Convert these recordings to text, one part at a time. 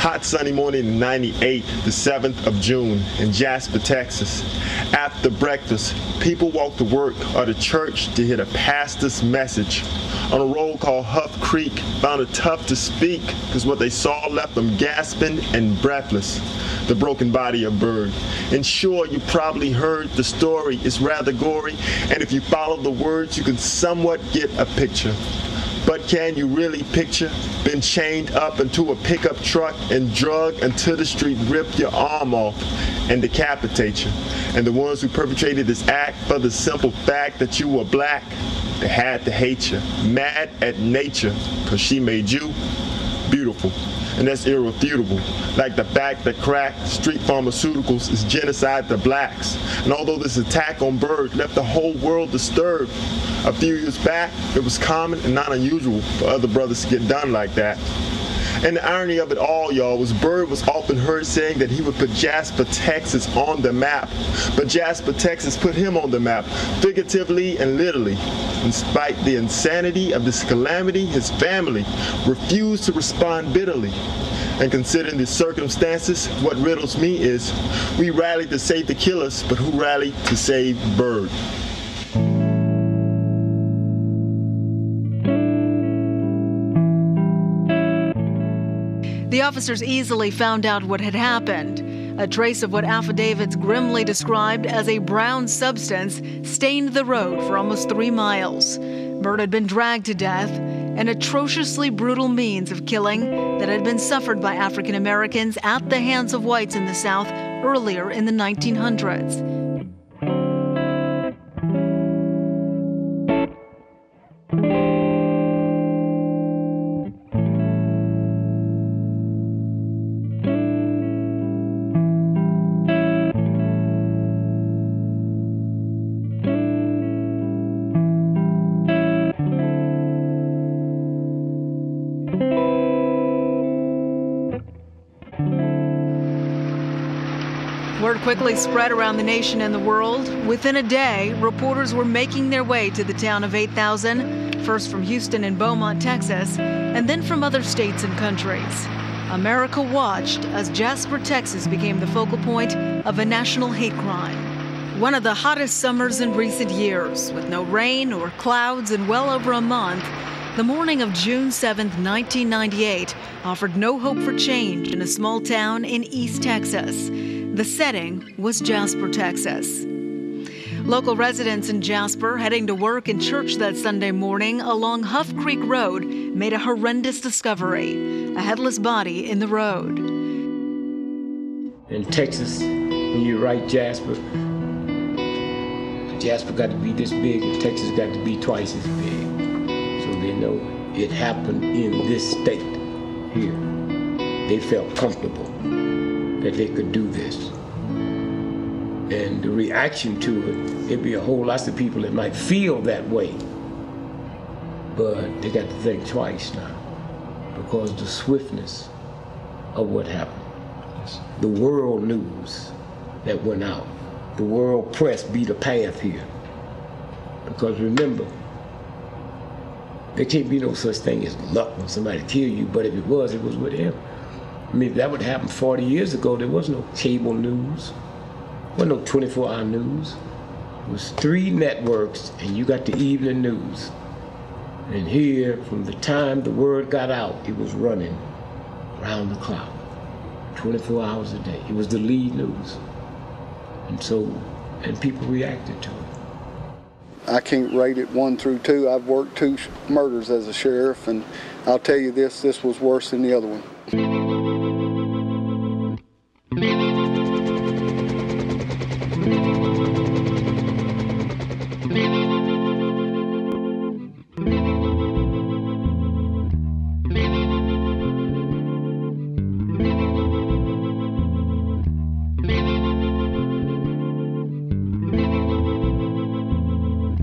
Hot sunny morning in '98, the 7th of June in Jasper, Texas. After breakfast, people walked to work or to church to hear the pastor's message. On a road called Huff Creek, found it tough to speak because what they saw left them gasping and breathless. The broken body of Byrd. And sure, you probably heard the story. It's rather gory, and if you follow the words, you can somewhat get a picture. But can you really picture being chained up into a pickup truck and drugged until the street ripped your arm off and decapitate you? And the ones who perpetrated this act, for the simple fact that you were black, they had to hate you, mad at nature, because she made you beautiful. And that's irrefutable. Like the fact that crack, street pharmaceuticals, is genocide to blacks. And although this attack on Byrd left the whole world disturbed, a few years back, it was common and not unusual for other brothers to get done like that. And the irony of it all, y'all, was Byrd was often heard saying that he would put Jasper, Texas on the map. But Jasper, Texas put him on the map, figuratively and literally. In spite the insanity of this calamity, his family refused to respond bitterly. And considering the circumstances, what riddles me is, we rallied to save the killers, but who rallied to save Byrd? The officers easily found out what had happened. A trace of what affidavits grimly described as a brown substance stained the road for almost 3 miles. Byrd had been dragged to death, an atrociously brutal means of killing that had been suffered by African Americans at the hands of whites in the South earlier in the 1900s. Word quickly spread around the nation and the world. Within a day, reporters were making their way to the town of 8,000, first from Houston and Beaumont, Texas, and then from other states and countries. America watched as Jasper, Texas became the focal point of a national hate crime. One of the hottest summers in recent years, with no rain or clouds in well over a month, the morning of June 7, 1998, offered no hope for change in a small town in East Texas. The setting was Jasper, Texas. Local residents in Jasper heading to work and church that Sunday morning along Huff Creek Road made a horrendous discovery, a headless body in the road. In Texas, when you write Jasper, Jasper got to be this big and Texas got to be twice as big. So they know it happened in this state here. They felt comfortable that they could do this. And the reaction to it, it'd be a whole lot of people that might feel that way. But they got to think twice now because the swiftness of what happened. The world news that went out. The world press beat a path here. Because remember, there can't be no such thing as luck when somebody kill you, but if it was with him. I mean, if that would happen 40 years ago, there was no cable news. There was no 24-hour news. It was 3 networks, and you got the evening news. And here, from the time the word got out, it was running around the clock, 24 hours a day. It was the lead news. And people reacted to it. I can't rate it 1 through 2. I've worked 2 murders as a sheriff, and I'll tell you this was worse than the other one.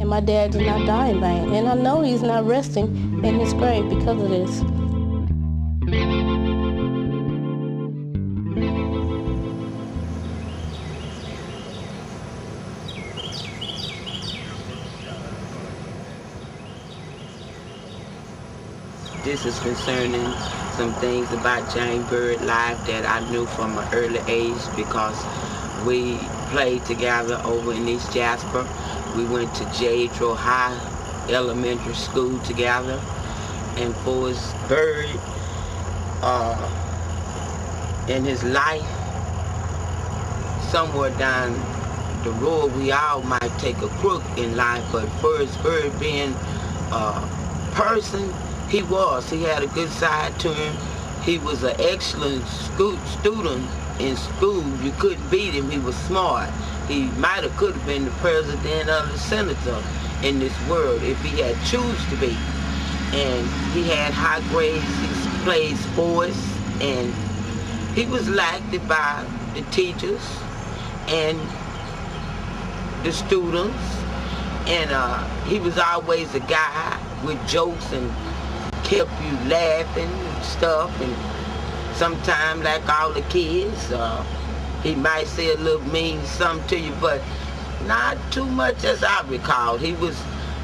My dad did not die in vain, and I know he's not resting in his grave because of this. this is concerning some things about James Byrd's life that I knew from an early age because we played together over in East Jasper. We went to J.H.O. High Elementary School together. And for his Byrd, in his life, somewhere down the road, we all might take a crook in life, but for his Byrd being a person, he had a good side to him. He was an excellent student in school. You couldn't beat him. He was smart. He could have been the president or the senator in this world if he had choose to be. And he had high grades. He played sports, and he was liked by the teachers and the students. And he was always a guy with jokes and kept you laughing and stuff. And sometimes, like all the kids, he might say a little mean something to you, but not too much as I recall. He was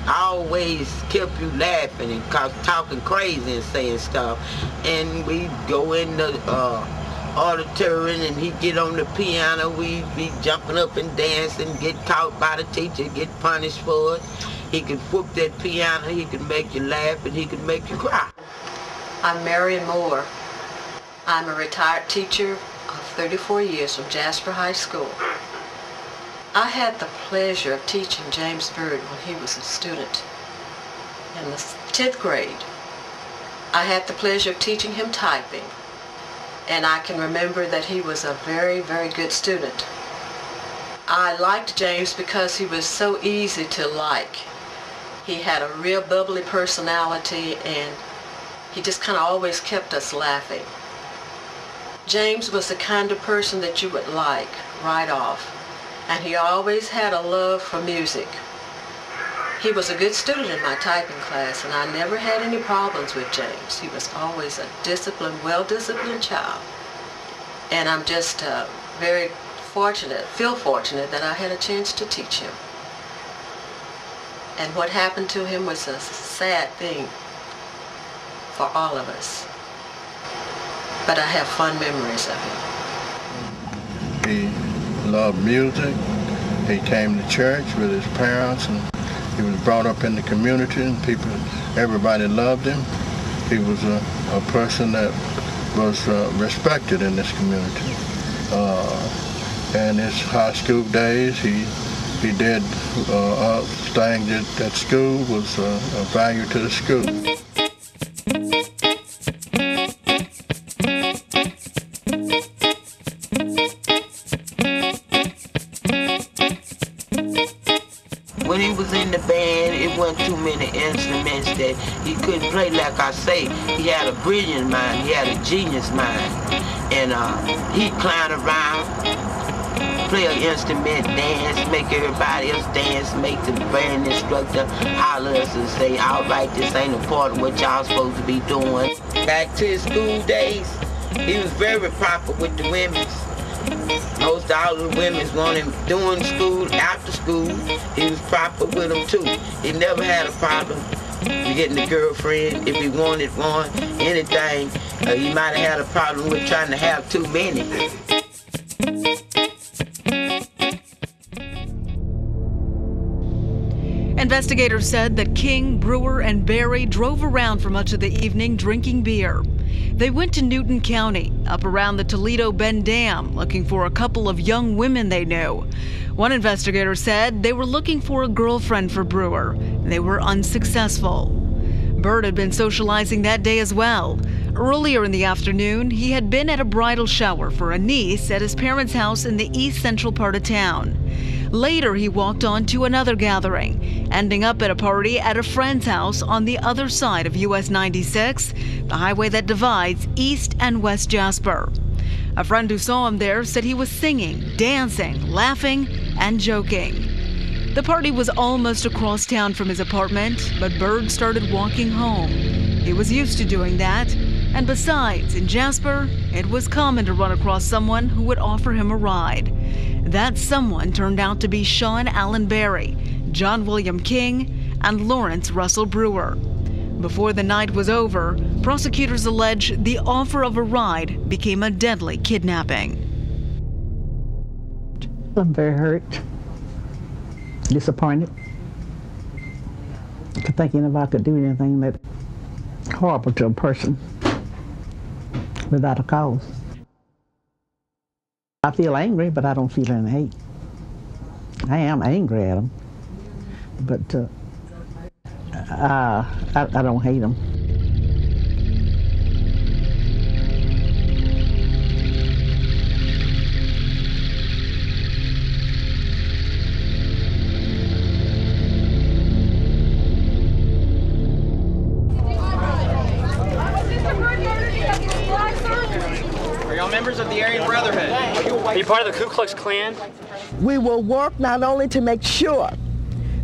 always kept you laughing and talking crazy and saying stuff. And we'd go in the auditorium and he'd get on the piano. We'd be jumping up and dancing, get caught by the teacher, get punished for it. He could whoop that piano, he could make you laugh, and he could make you cry. I'm Marion Moore. I'm a retired teacher of 34 years from Jasper High School. I had the pleasure of teaching James Byrd when he was a student in the 10th grade. I had the pleasure of teaching him typing, and I can remember that he was a very, very good student. I liked James because he was so easy to like. He had a real bubbly personality, and he just kind of always kept us laughing. James was the kind of person that you would like right off. And he always had a love for music. He was a good student in my typing class, and I never had any problems with James. He was always a disciplined, well-disciplined child. And I'm just very feel fortunate that I had a chance to teach him. And what happened to him was a sad thing for all of us. But I have fond memories of him. He loved music. He came to church with his parents, and he was brought up in the community, and everybody loved him. He was a person that was respected in this community. In his high school days, he did things at school was of value to the school. When he was in the band, it wasn't too many instruments that he couldn't play. Like I say, he had a brilliant mind, he had a genius mind. And he'd clown around, play an instrument, dance, make everybody else dance, make the band instructor holler us and say, all right, this ain't a part of what y'all supposed to be doing. Back to his school days, he was very proper with the women. Most all the women wanted him doing school, after school. He was proper with them too. He never had a problem getting a girlfriend if he wanted one, anything. He might have had a problem with trying to have too many. Investigators said that King, Brewer, and Berry drove around for much of the evening drinking beer. They went to Newton County, up around the Toledo Bend Dam, looking for a couple of young women they knew. One investigator said they were looking for a girlfriend for Brewer. They were unsuccessful. Byrd had been socializing that day as well. Earlier in the afternoon, he had been at a bridal shower for a niece at his parents' house in the east central part of town. Later, he walked on to another gathering, ending up at a party at a friend's house on the other side of US 96, the highway that divides East and West Jasper. A friend who saw him there said he was singing, dancing, laughing, and joking. The party was almost across town from his apartment, but Byrd started walking home. He was used to doing that, and besides, in Jasper, it was common to run across someone who would offer him a ride. That someone turned out to be Shawn Berry, John William King, and Lawrence Russell Brewer. Before the night was over, prosecutors allege the offer of a ride became a deadly kidnapping. I'm very hurt, disappointed, thinking if I could do anything that horrible to a person without a cause. I feel angry, but I don't feel any hate. I am angry at them, but I don't hate them. Are y'all members of the Aryan Brotherhood? Are you part of the Ku Klux Klan? We will work not only to make sure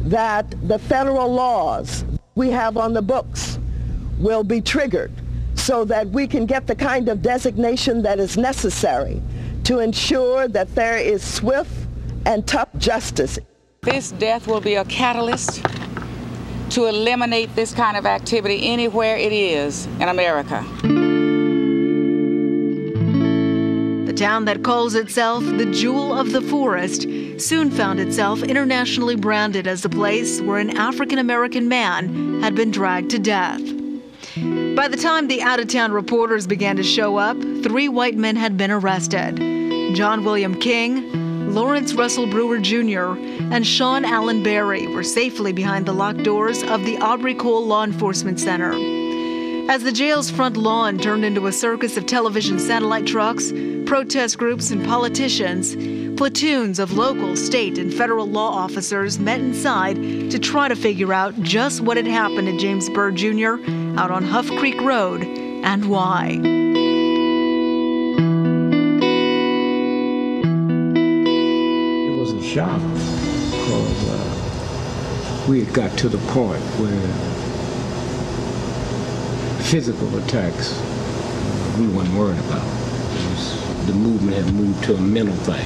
that the federal laws we have on the books will be triggered so that we can get the kind of designation that is necessary to ensure that there is swift and tough justice. This death will be a catalyst to eliminate this kind of activity anywhere it is in America. The town that calls itself the Jewel of the Forest soon found itself internationally branded as the place where an African-American man had been dragged to death. By the time the out-of-town reporters began to show up, 3 white men had been arrested: John William King, Lawrence Russell Brewer Jr., and Shawn Allen Berry were safely behind the locked doors of the Aubrey Cole Law Enforcement Center. As the jail's front lawn turned into a circus of television satellite trucks, protest groups, and politicians, platoons of local, state, and federal law officers met inside to try to figure out just what had happened to James Byrd Jr. out on Huff Creek Road and why. It was a shock because we had got to the point where physical attacks we weren't worried about. The movement had moved to a mental thing.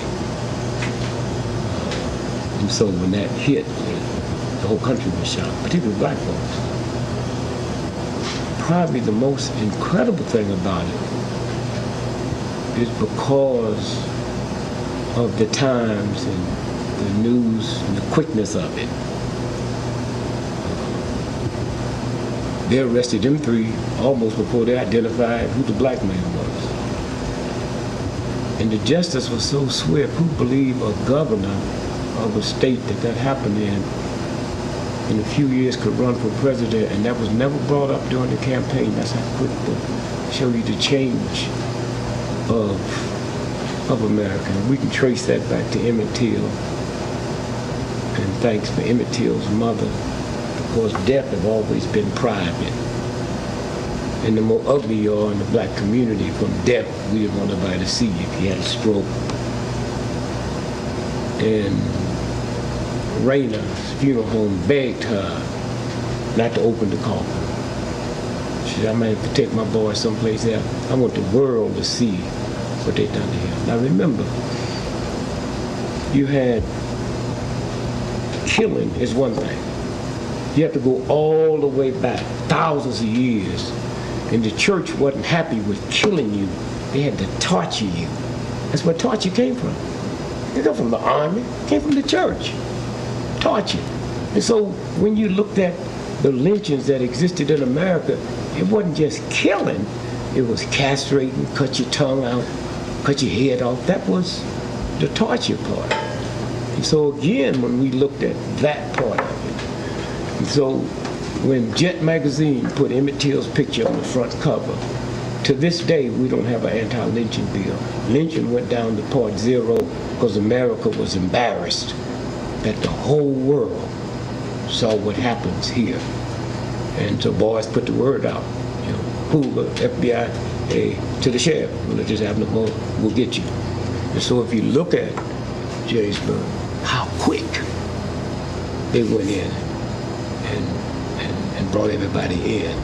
And so when that hit, the whole country was shocked, particularly black folks. Probably the most incredible thing about it is because of the times and the news and the quickness of it. They arrested them 3 almost before they identified who the black man was. And the justice was so swift. Who believed a governor of a state that happened in a few years could run for president, and that was never brought up during the campaign? That's how quick to show you the change of America. And we can trace that back to Emmett Till. And thanks for Emmett Till's mother, because death has always been private. And the more ugly you are in the black community, from death, we didn't want nobody to see if you had a stroke. And Raina's funeral home begged her not to open the coffin. She said, I might have to take my boy someplace else. I want the world to see what they done to him. Now remember, you had killing is one thing. You have to go all the way back, thousands of years. And the church wasn't happy with killing you. They had to torture you. That's where torture came from. It didn't come from the army. It came from the church. Torture. And so when you looked at the lynchings that existed in America, it wasn't just killing. It was castrating, cut your tongue out, cut your head off. That was the torture part. And so again, when we looked at that part of it, and so when Jet magazine put Emmett Till's picture on the front cover, to this day, we don't have an anti-lynching bill. Lynching went down to part 0 because America was embarrassed that the whole world saw what happens here. And so boys put the word out, you know, Hoover, FBI, hey, to the sheriff, we'll just have no more, we'll get you. And so if you look at Gettysburg, how quick they went in and brought everybody in.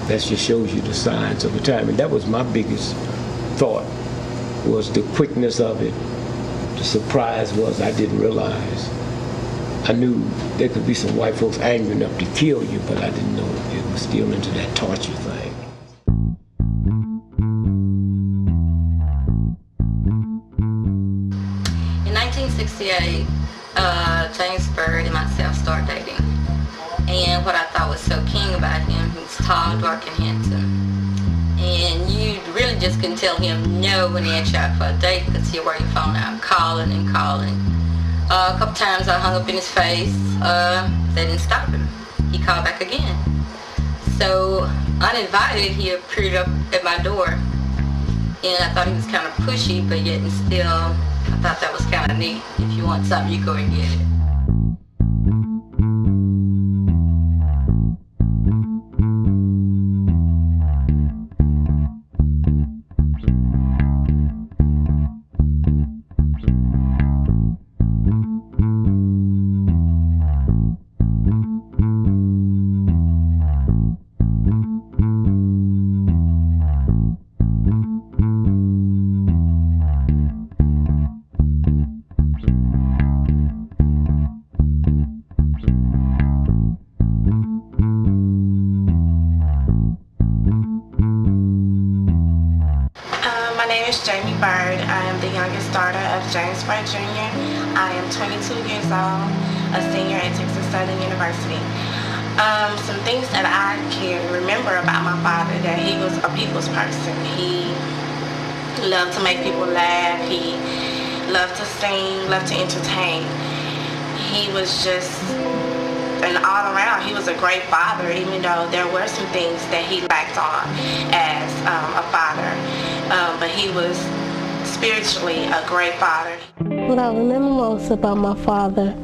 That just shows you the signs of the time. And that was my biggest thought, was the quickness of it. The surprise was I didn't realize I knew there could be some white folks angry enough to kill you, but I didn't know it was still into that torture thing. In 1968, James Byrd and myself started dating. And what I thought was so king about him, he was tall, dark, and handsome. And you really just couldn't tell him no when he asked you out for a date because he'd wear your phone out, calling and calling. A couple times I hung up in his face. They didn't stop him. He called back again. So uninvited, he appeared up at my door. And I thought he was kind of pushy, but yet and still, I thought that was kind of neat. If you want something, you go and get it. James Byrd Jr. I am 22 years old, a senior at Texas Southern University. Some things that I can remember about my father, that he was a people's person. He loved to make people laugh. He loved to sing, loved to entertain. He was just an all-around. He was a great father, even though there were some things that he lacked on as a father. But he was spiritually a great father. What I remember most about my father,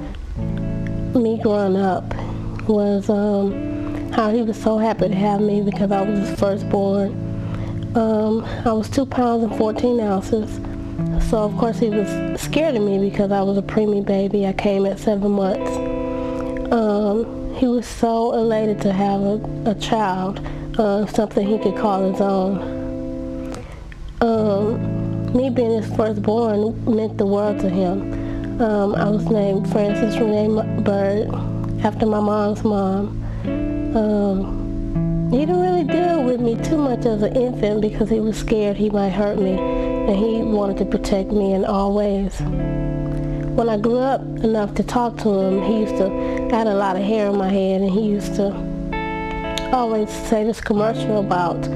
me growing up, was how he was so happy to have me because I was his firstborn. I was 2 pounds and 14 ounces, so of course he was scared of me because I was a preemie baby. I came at 7 months. He was so elated to have a child, something he could call his own. Me being his firstborn meant the world to him. I was named Frances Rene Byrd after my mom's mom. He didn't really deal with me too much as an infant because he was scared he might hurt me, and he wanted to protect me in all ways. When I grew up enough to talk to him, I had a lot of hair in my head, and he used to always say this commercial about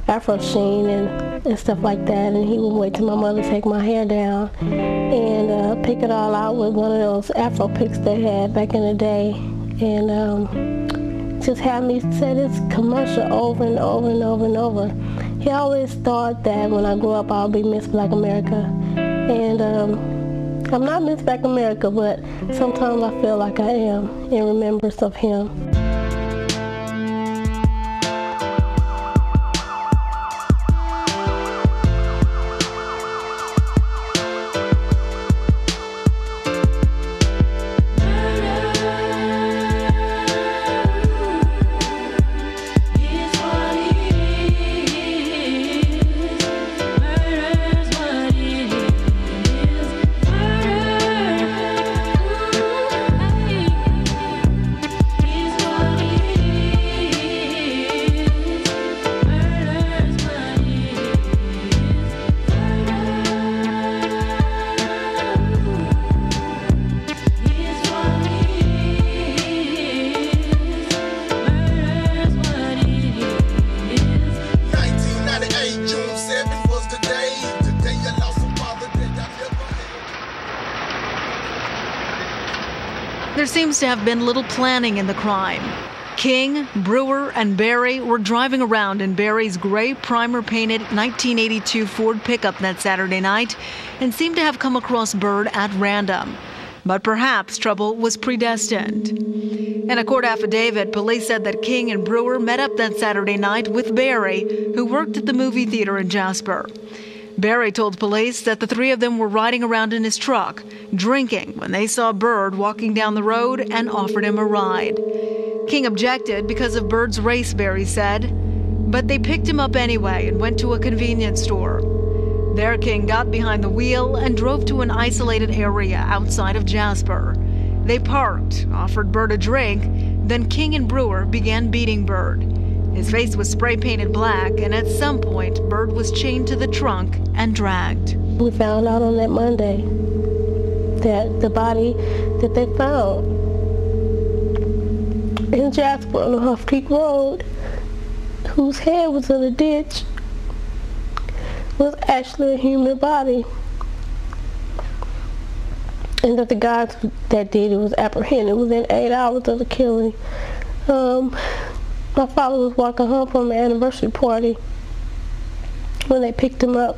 Afro Sheen and stuff like that, and he would wait till my mother take my hair down and pick it all out with one of those Afro picks they had back in the day, and just had me say this commercial over and over and over and over. He always thought that when I grew up I'll be Miss Black America, and I'm not Miss Black America, but sometimes I feel like I am in remembrance of him. There seems to have been little planning in the crime. King, Brewer, and Berry were driving around in Berry's gray primer-painted 1982 Ford pickup that Saturday night and seemed to have come across Byrd at random. But perhaps trouble was predestined. In a court affidavit, police said that King and Brewer met up that Saturday night with Berry, who worked at the movie theater in Jasper. Berry told police that the three of them were riding around in his truck, drinking, when they saw Byrd walking down the road and offered him a ride. King objected because of Byrd's race, Berry said, but they picked him up anyway and went to a convenience store. There, King got behind the wheel and drove to an isolated area outside of Jasper. They parked, offered Byrd a drink, then King and Brewer began beating Byrd. His face was spray painted black, and at some point, Byrd was chained to the trunk and dragged. We found out on that Monday that the body that they found in Jasper on the Huff Creek Road, whose head was in a ditch, was actually a human body. And that the guys that did it was apprehended within 8 hours of the killing. My father was walking home from an anniversary party when they picked him up.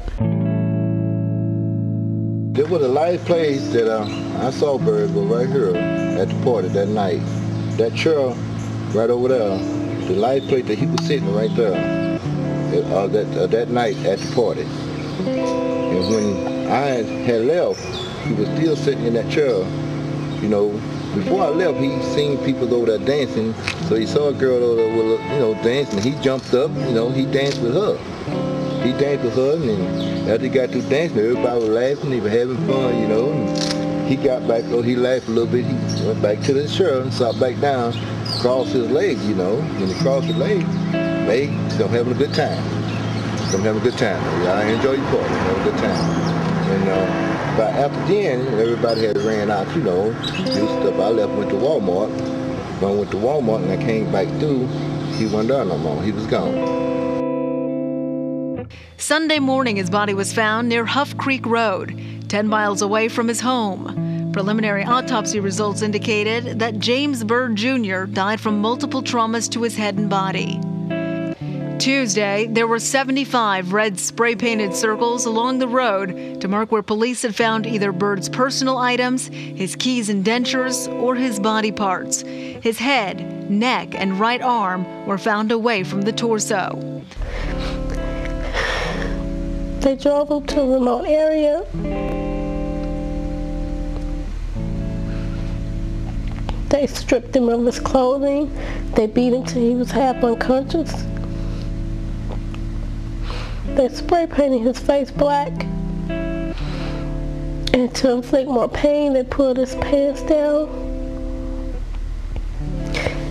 There was a live place that I saw Byrd go right here at the party that night. That chair right over there, the live place that he was sitting right there that night at the party. And when I had left, he was still sitting in that chair. You know, before I left, he seen people over there dancing. So he saw a girl over there, dancing. He jumped up, he danced with her. He danced with her, and then after he got through dancing, everybody was laughing. He was having fun, And he got back, he laughed a little bit. He went back to the chair and sat back down, crossed his legs, When he crossed his legs, they don't having a good time. Don't have a good time. I enjoy your party. Have a good time. And but after then, everybody had ran out, do stuff. I left, went to Walmart. When I went to Walmart and I came back through, he wasn't there no more. He was gone. Sunday morning, his body was found near Huff Creek Road, 10 miles away from his home. Preliminary autopsy results indicated that James Byrd Jr. died from multiple traumas to his head and body. Tuesday, there were 75 red spray-painted circles along the road to mark where police had found either Byrd's personal items, his keys and dentures, or his body parts. His head, neck, and right arm were found away from the torso. They drove him to a remote area. They stripped him of his clothing. They beat him till he was half unconscious. They spray painted his face black. And to inflict more pain, they pulled his pants down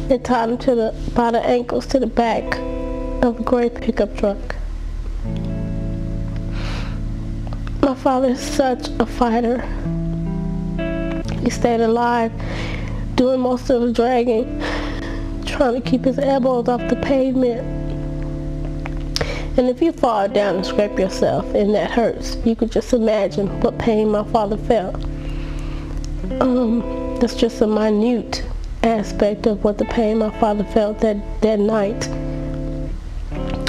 and tied him by the ankles to the back of a gray pickup truck. My father is such a fighter. He stayed alive, doing most of the dragging, trying to keep his elbows off the pavement. And if you fall down and scrape yourself and that hurts, you could just imagine what pain my father felt. That's just a minute aspect of what the pain my father felt that night.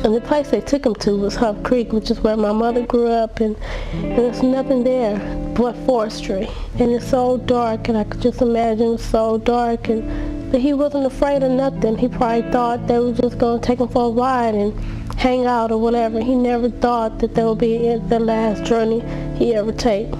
And the place they took him to was Huff Creek, which is where my mother grew up, and there's nothing there but forestry. And it's so dark, and I could just imagine it was so dark, but he wasn't afraid of nothing. He probably thought they were just going to take him for a ride and hang out or whatever. He never thought that that would be the last journey he ever take.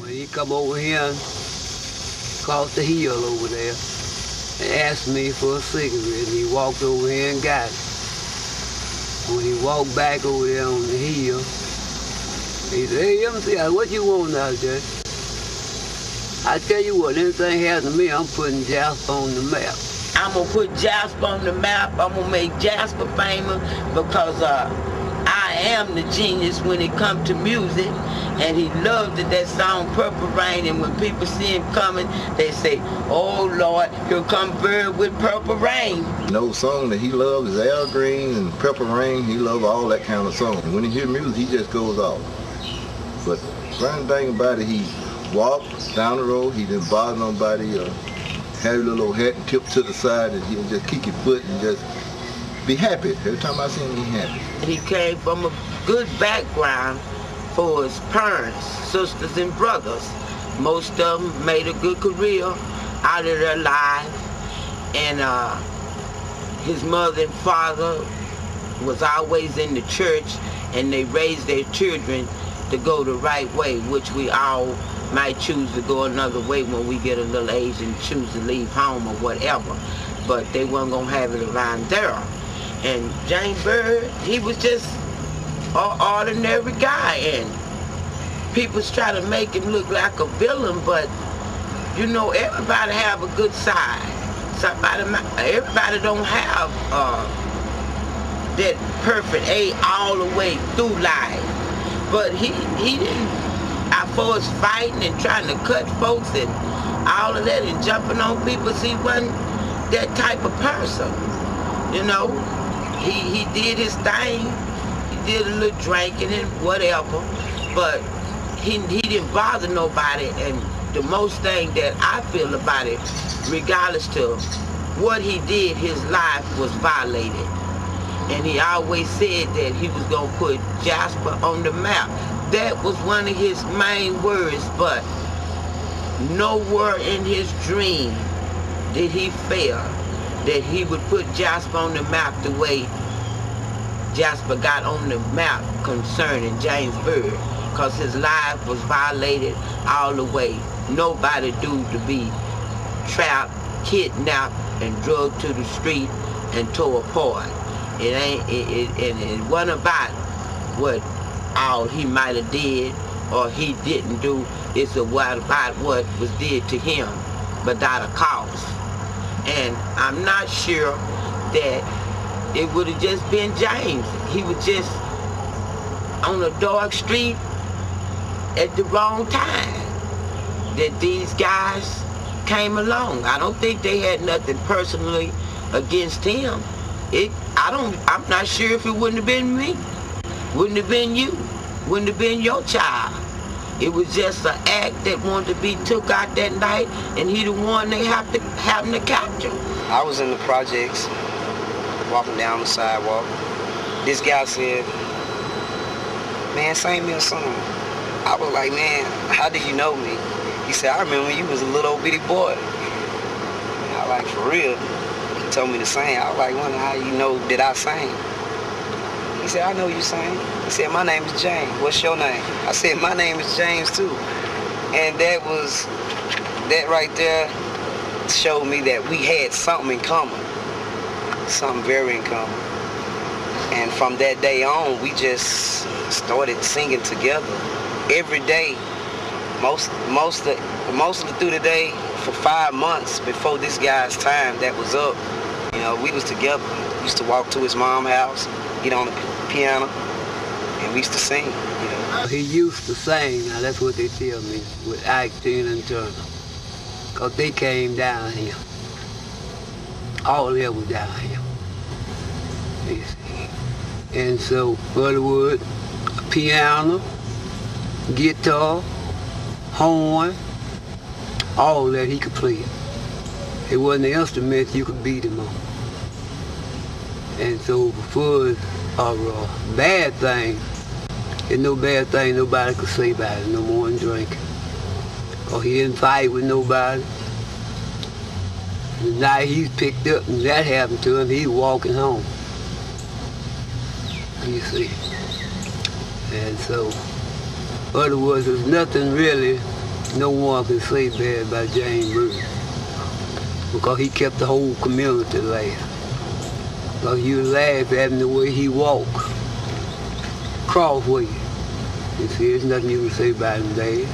When he come over here, across the hill over there, and asked me for a cigarette. He walked over here and got it. When he walked back over there on the hill, he said, "Hey, MC, what you want out there?" I tell you what, anything happens to me, I'm putting Jasper on the map. I'm gonna put Jasper on the map. I'm gonna make Jasper famous because I am the genius when it comes to music. And he loved that song Purple Rain, and when people see him coming, they say, "Oh Lord, here come Byrd with Purple Rain." No song that he loves is Al Green and Purple Rain. He loves all that kind of song. When he hears music, he just goes off. But one thing about it, he walked down the road, he didn't bother nobody, had a little hat and tipped to the side, and he'd just kick his foot and just be happy. Every time I see him, he's happy. He came from a good background for his parents, sisters and brothers. Most of them made a good career out of their lives, and his mother and father was always in the church, and they raised their children to go the right way, which we all might choose to go another way when we get a little age and choose to leave home or whatever. But they weren't going to have it around there. And James Byrd, he was just an ordinary guy. And people try to make him look like a villain, but you know, everybody have a good side. Everybody don't have that perfect A all the way through life. But he didn't, as far as fighting and trying to cut folks and all of that and jumping on people, he wasn't that type of person. You know, he did his thing. He did a little drinking and whatever, but he didn't bother nobody. And the most thing that I feel about it, regardless to what he did, his life was violated. And he always said that he was going to put Jasper on the map. That was one of his main words, but nowhere in his dream did he fail that he would put Jasper on the map the way Jasper got on the map concerning James Byrd, because his life was violated all the way. Nobody due to be trapped, kidnapped, and drugged to the street and tore apart. It wasn't about what all he might have did or he didn't do. It's about what was did to him without a cause. And I'm not sure that it would have just been James. He was just on a dark street at the wrong time that these guys came along. I don't think they had nothing personally against him. I'm not sure if it wouldn't have been me, wouldn't have been you, wouldn't have been your child. It was just an act that wanted to be took out that night, and he the one they having to capture. I was in the projects, walking down the sidewalk. This guy said, "Man, sing me a song." I was like, "Man, how did you know me?" He said, "I remember when you was a little old bitty boy." And I was like, "For real?" He told me to sing. I was like, "Wonder how you know that I sang?" He said, "I know you sing." He said, "My name is James. What's your name?" I said, "My name is James too." And that right there showed me that we had something in common, something very in common. And from that day on, we just started singing together every day. Most of through the day for 5 months before this guy's time that was up. You know, we was together. We used to walk to his mom's house, get on the piano, and we used to sing. You know. He used to sing. Now that's what they tell me with Maxine and Turner, cause they came down here. All of them was down here. You see. And so, Butterwood, piano, guitar, horn, all that he could play. It wasn't the instruments you could beat him on. And so before a bad thing, there's no bad thing nobody could say about it no more than drinking. Or he didn't fight with nobody. The night he's picked up and that happened to him, he's walking home. You see. And so, in other words, there's nothing really no one can say bad about James Byrd, because he kept the whole community laughing. Because you laugh at him the way he walked, crossways. You see, there's nothing you can say about him, Dave.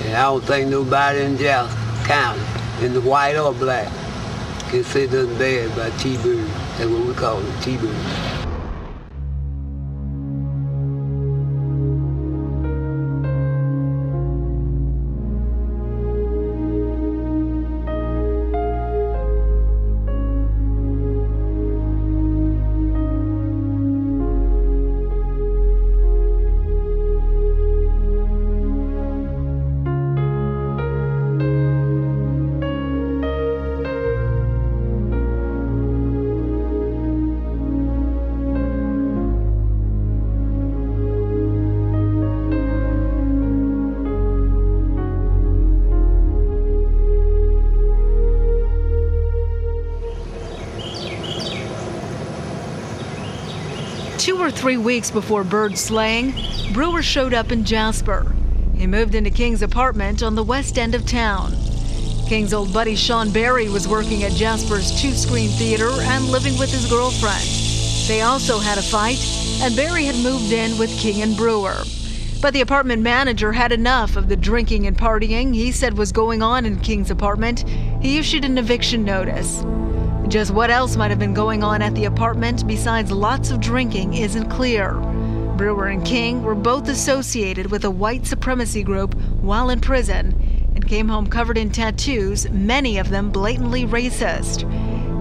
And I don't think nobody in Jasper County, in the white or black, can say nothing bad about T-Byrd. That's what we call him, T-Byrd. Two or 3 weeks before Byrd's slaying, Brewer showed up in Jasper. He moved into King's apartment on the west end of town. King's old buddy Shawn Berry was working at Jasper's two-screen theater and living with his girlfriend. They also had a fight, and Berry had moved in with King and Brewer. But the apartment manager had enough of the drinking and partying he said was going on in King's apartment. He issued an eviction notice. Just what else might have been going on at the apartment besides lots of drinking isn't clear. Brewer and King were both associated with a white supremacy group while in prison and came home covered in tattoos, many of them blatantly racist.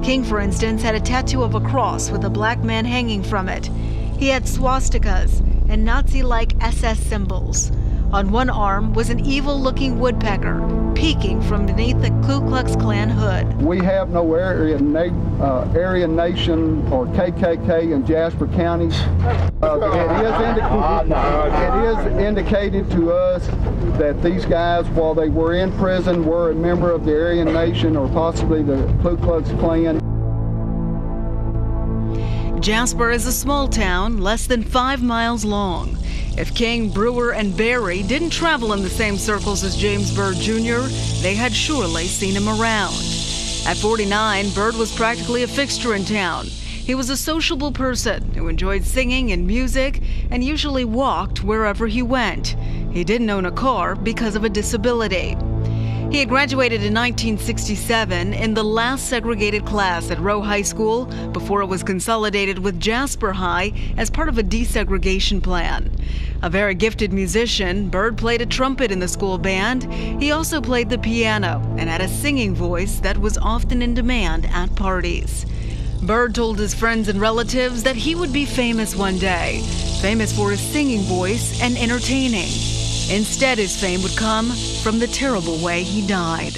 King, for instance, had a tattoo of a cross with a black man hanging from it. He had swastikas and Nazi-like SS symbols. On one arm was an evil-looking woodpecker peeking from beneath the Ku Klux Klan hood. We have no Aryan Nation or KKK in Jasper County. It is indicated to us that these guys, while they were in prison, were a member of the Aryan Nation or possibly the Ku Klux Klan. Jasper is a small town, less than 5 miles long. If King, Brewer, and Berry didn't travel in the same circles as James Byrd Jr., they had surely seen him around. At 49, Byrd was practically a fixture in town. He was a sociable person who enjoyed singing and music and usually walked wherever he went. He didn't own a car because of a disability. He had graduated in 1967 in the last segregated class at Rowe High School before it was consolidated with Jasper High as part of a desegregation plan. A very gifted musician, Byrd played a trumpet in the school band. He also played the piano and had a singing voice that was often in demand at parties. Byrd told his friends and relatives that he would be famous one day, famous for his singing voice and entertaining. Instead, his fame would come from the terrible way he died.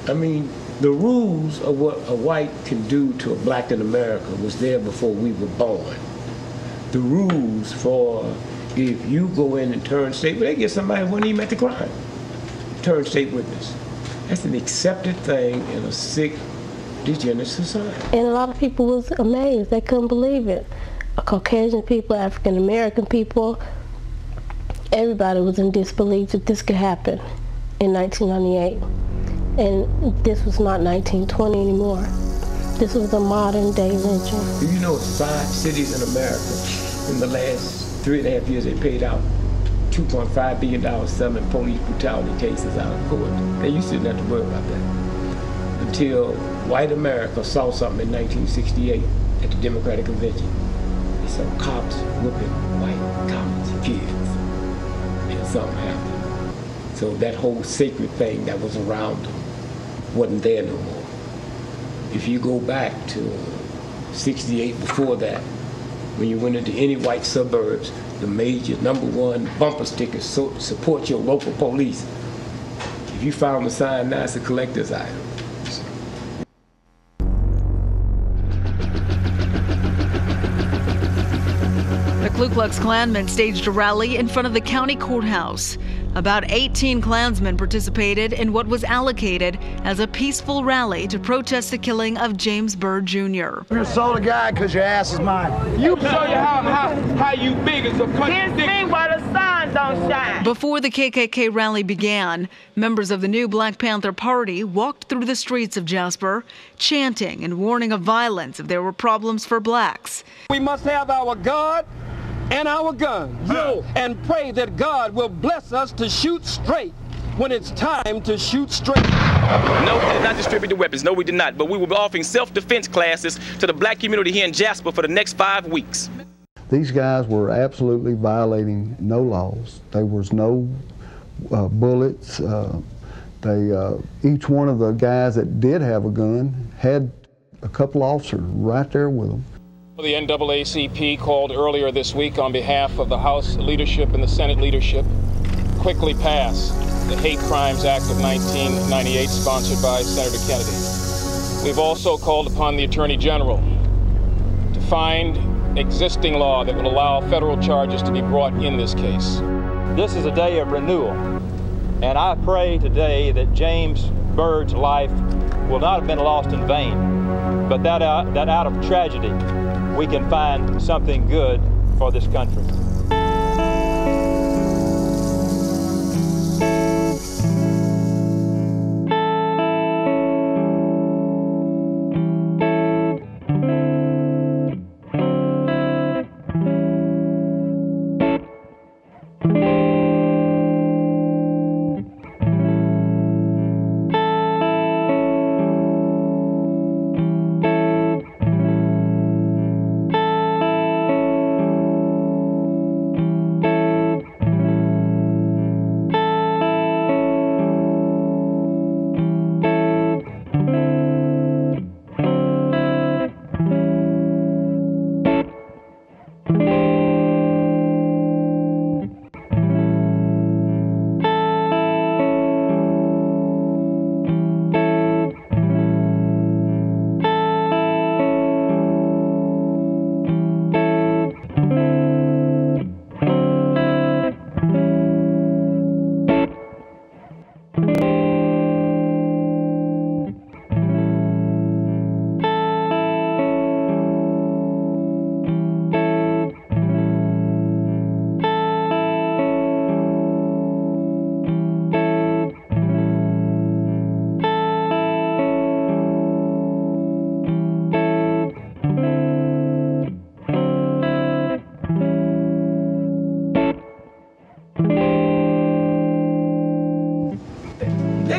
I mean, the rules of what a white can do to a black in America was there before we were born. The rules for if you go in and turn state, well, they get somebody who wasn't even at the crime. Turn state witness. That's an accepted thing in a sick, degenerate society. And a lot of people was amazed. They couldn't believe it. Caucasian people, African American people, everybody was in disbelief that this could happen in 1998. And this was not 1920 anymore. This was a modern day lynching. You know, 5 cities in America in the last 3.5 years they paid out $2.5 billion settling police brutality cases out of court. They used to not have to worry about that until white America saw something in 1968 at the Democratic Convention. They saw cops whooping white college kids, and something happened. So that whole sacred thing that was around them wasn't there no more. If you go back to 68 before that, when you went into any white suburbs, the major #1 bumper sticker, support your local police. If you found the sign now, it's a collector's item. The Ku Klux Klanmen staged a rally in front of the county courthouse. About 18 Klansmen participated in what was allocated as a peaceful rally to protest the killing of James Byrd Jr. You're gonna assault a guy because your ass is mine. You show you how you big as a country. Can't see why the sun don't shine. Before the KKK rally began, members of the new Black Panther Party walked through the streets of Jasper, chanting and warning of violence if there were problems for blacks. We must have our God and our guns, and pray that God will bless us to shoot straight when it's time to shoot straight. No, we did not distribute the weapons. No, we did not. But we will be offering self-defense classes to the black community here in Jasper for the next 5 weeks. These guys were absolutely violating no laws. There was no bullets. Each one of the guys that did have a gun had a couple officers right there with them. The NAACP called earlier this week on behalf of the House leadership and the Senate leadership quickly pass the Hate Crimes Act of 1998 sponsored by Senator Kennedy. We've also called upon the Attorney General to find existing law that will allow federal charges to be brought in this case. This is a day of renewal, and I pray today that James Byrd's life will not have been lost in vain, but that out of tragedy we can find something good for this country.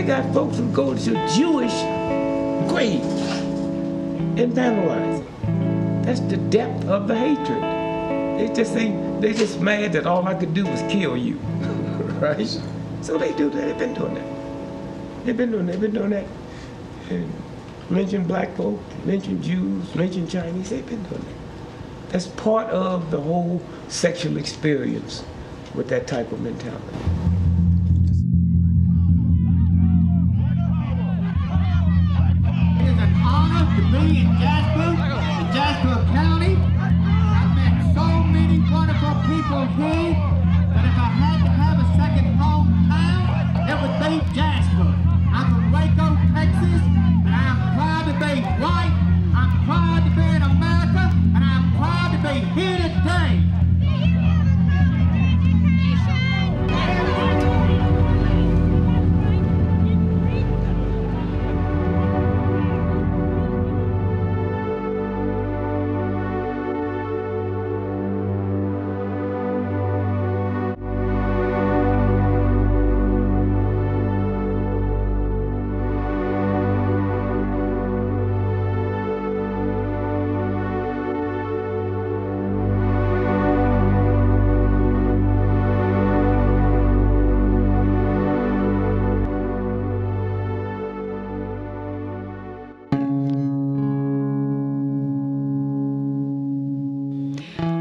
Got folks who go to Jewish graves and vandalize it. That's the depth of the hatred. They just mad that all I could do was kill you, right? So they do that. They've been doing that. They've been doing that. And lynching black folk, lynching Jews, lynching Chinese. They've been doing that. That's part of the whole sexual experience with that type of mentality. people here that if I had to have a second hometown, it would be Jasper. I'm from Waco, Texas, and I'm proud to be white, I'm proud to be in America, and I'm proud to be here today.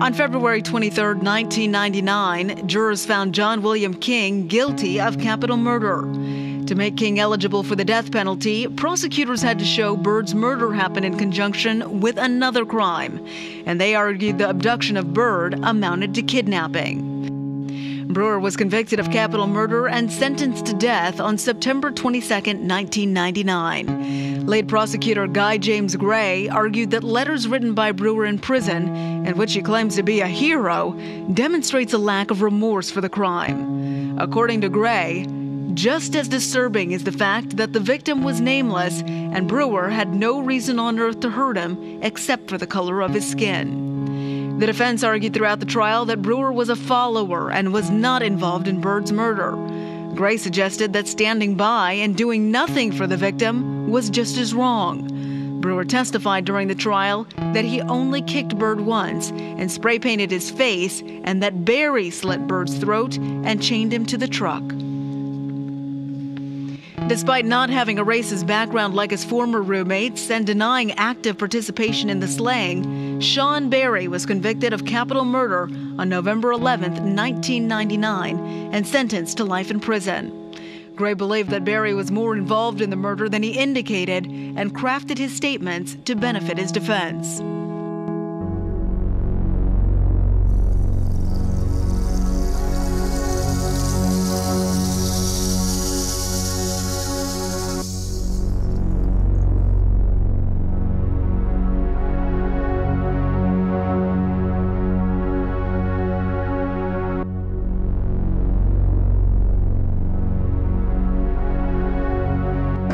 On February 23, 1999, jurors found John William King guilty of capital murder. To make King eligible for the death penalty, prosecutors had to show Byrd's murder happened in conjunction with another crime, and they argued the abduction of Byrd amounted to kidnapping. Brewer was convicted of capital murder and sentenced to death on September 22, 1999. Late prosecutor Guy James Gray argued that letters written by Brewer in prison, in which he claims to be a hero, demonstrates a lack of remorse for the crime. According to Gray, just as disturbing is the fact that the victim was nameless and Brewer had no reason on earth to hurt him except for the color of his skin. The defense argued throughout the trial that Brewer was a follower and was not involved in Byrd's murder. Gray suggested that standing by and doing nothing for the victim was just as wrong. Brewer testified during the trial that he only kicked Byrd once and spray painted his face, and that Berry slit Byrd's throat and chained him to the truck. Despite not having a racist background like his former roommates and denying active participation in the slaying, Shawn Berry was convicted of capital murder on November 11, 1999, and sentenced to life in prison. Gray believed that Berry was more involved in the murder than he indicated and crafted his statements to benefit his defense.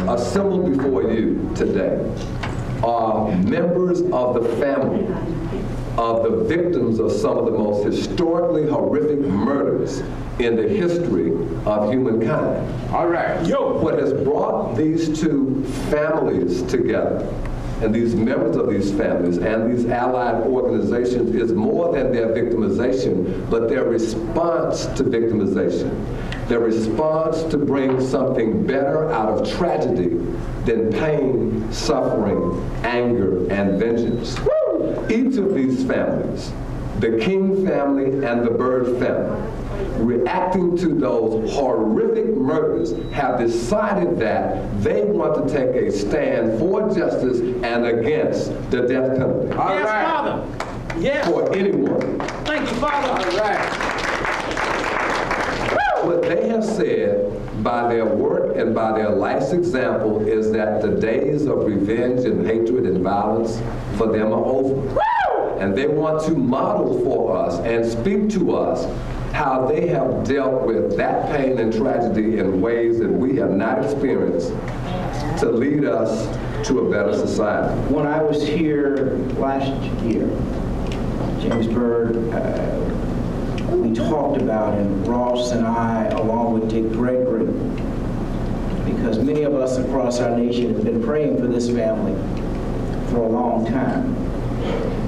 Assembled before you today are members of the family of the victims of some of the most historically horrific murders in the history of humankind. All right. What has brought these two families together, and these members of these families and these allied organizations, is more than their victimization, but their response to victimization. Their response to bring something better out of tragedy than pain, suffering, anger, and vengeance. Each of these families, the King family and the Byrd family, reacting to those horrific murders, have decided that they want to take a stand for justice and against the death penalty. Yes, Father. Yes. For anyone. Thank you, Father. All right. What they have said by their work and by their life's example is that the days of revenge and hatred and violence for them are over. And they want to model for us and speak to us how they have dealt with that pain and tragedy in ways that we have not experienced to lead us to a better society. When I was here last year, James Byrd, we talked about, and Ross and I, along with Dick Gregory, because many of us across our nation have been praying for this family for a long time.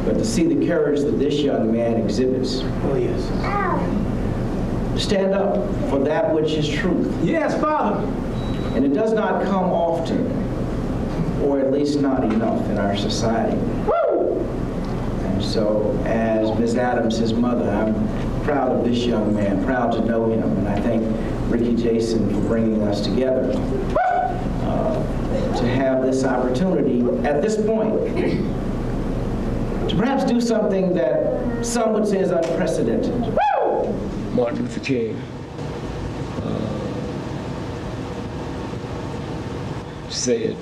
But to see the courage that this young man exhibits, oh yes, stand up for that which is truth. Yes, Father. And it does not come often, or at least not enough in our society. And so, as Ms. Adams, his mother, I'm proud of this young man, proud to know him, and I thank Ricky Jason for bringing us together to have this opportunity at this point to perhaps do something that some would say is unprecedented. Martin Luther King said,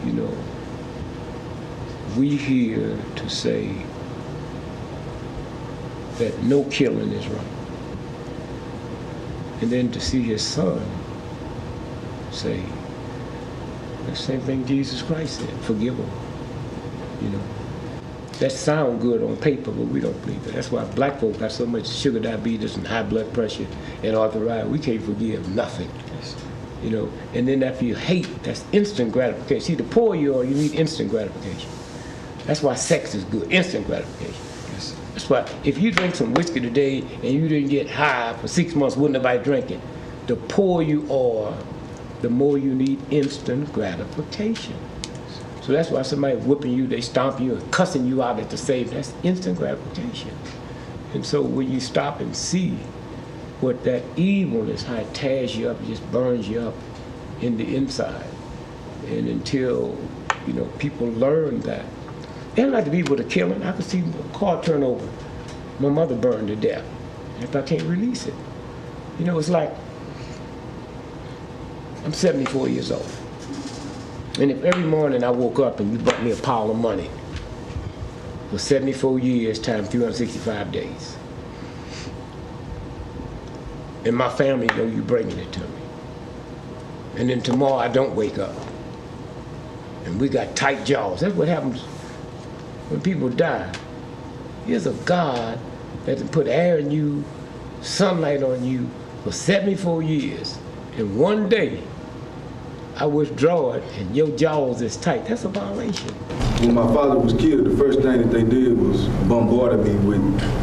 you know, we here to say that no killing is right. And then to see his son say the same thing Jesus Christ said, forgive them, you know. That sounds good on paper, but we don't believe it. That's why black folk got so much sugar diabetes and high blood pressure and arthritis. We can't forgive nothing, you know. And then after you hate, that's instant gratification. See, the poorer you are, you need instant gratification. That's why sex is good, instant gratification. That's why if you drink some whiskey today and you didn't get high for 6 months, wouldn't nobody drink it. The poorer you are, the more you need instant gratification. So that's why somebody whipping you, they stomp you and cussing you out at the same, that's instant gratification. And so when you stop and see what that evil is, how it tears you up, it just burns you up in the inside. And until, you know, people learn that. They don't like the people that are killing. I could see a car turn over. My mother burned to death. If I can't release it. You know, it's like, I'm 74 years old. And if every morning I woke up and you brought me a pile of money for 74 years times 365 days, and my family know you bringing it to me, and then tomorrow I don't wake up, and we got tight jaws. That's what happens when people die. Here's a God that can put air in you, sunlight on you for 74 years, and one day I withdraw it and your jaws is tight. That's a violation. When my father was killed, the first thing that they did was bombard me with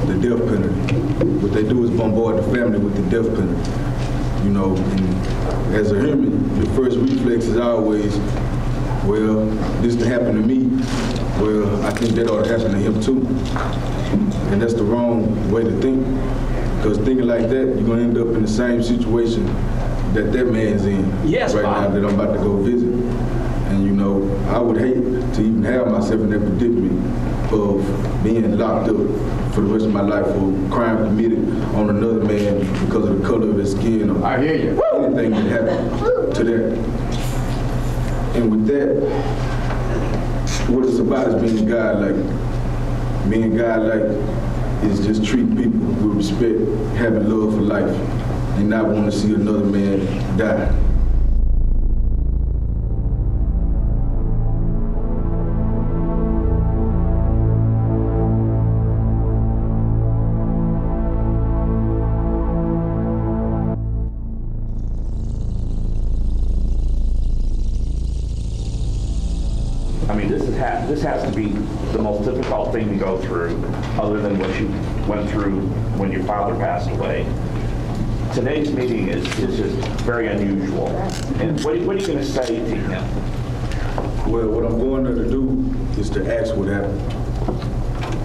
the death penalty. What they do is bombard the family with the death penalty. You know, and as a human, the first reflex is always, well, this to happen to me, well, I think that ought to happen to him too. And that's the wrong way to think. Because thinking like that, you're gonna end up in the same situation that man's in right now that I'm about to go visit. And you know, I would hate to even have myself in that predicament of being locked up for the rest of my life for crime committed on another man because of the color of his skin or anything that happened to that. And with that, what it's about is being godlike. Being godlike is just treating people with respect, having love for life, and not want to see another man die. I mean, this has to be the most difficult thing to go through, other than what you went through when your father passed away. Today's meeting is just very unusual. And what are you going to say to him? Well, what I'm going there to do is to ask what happened.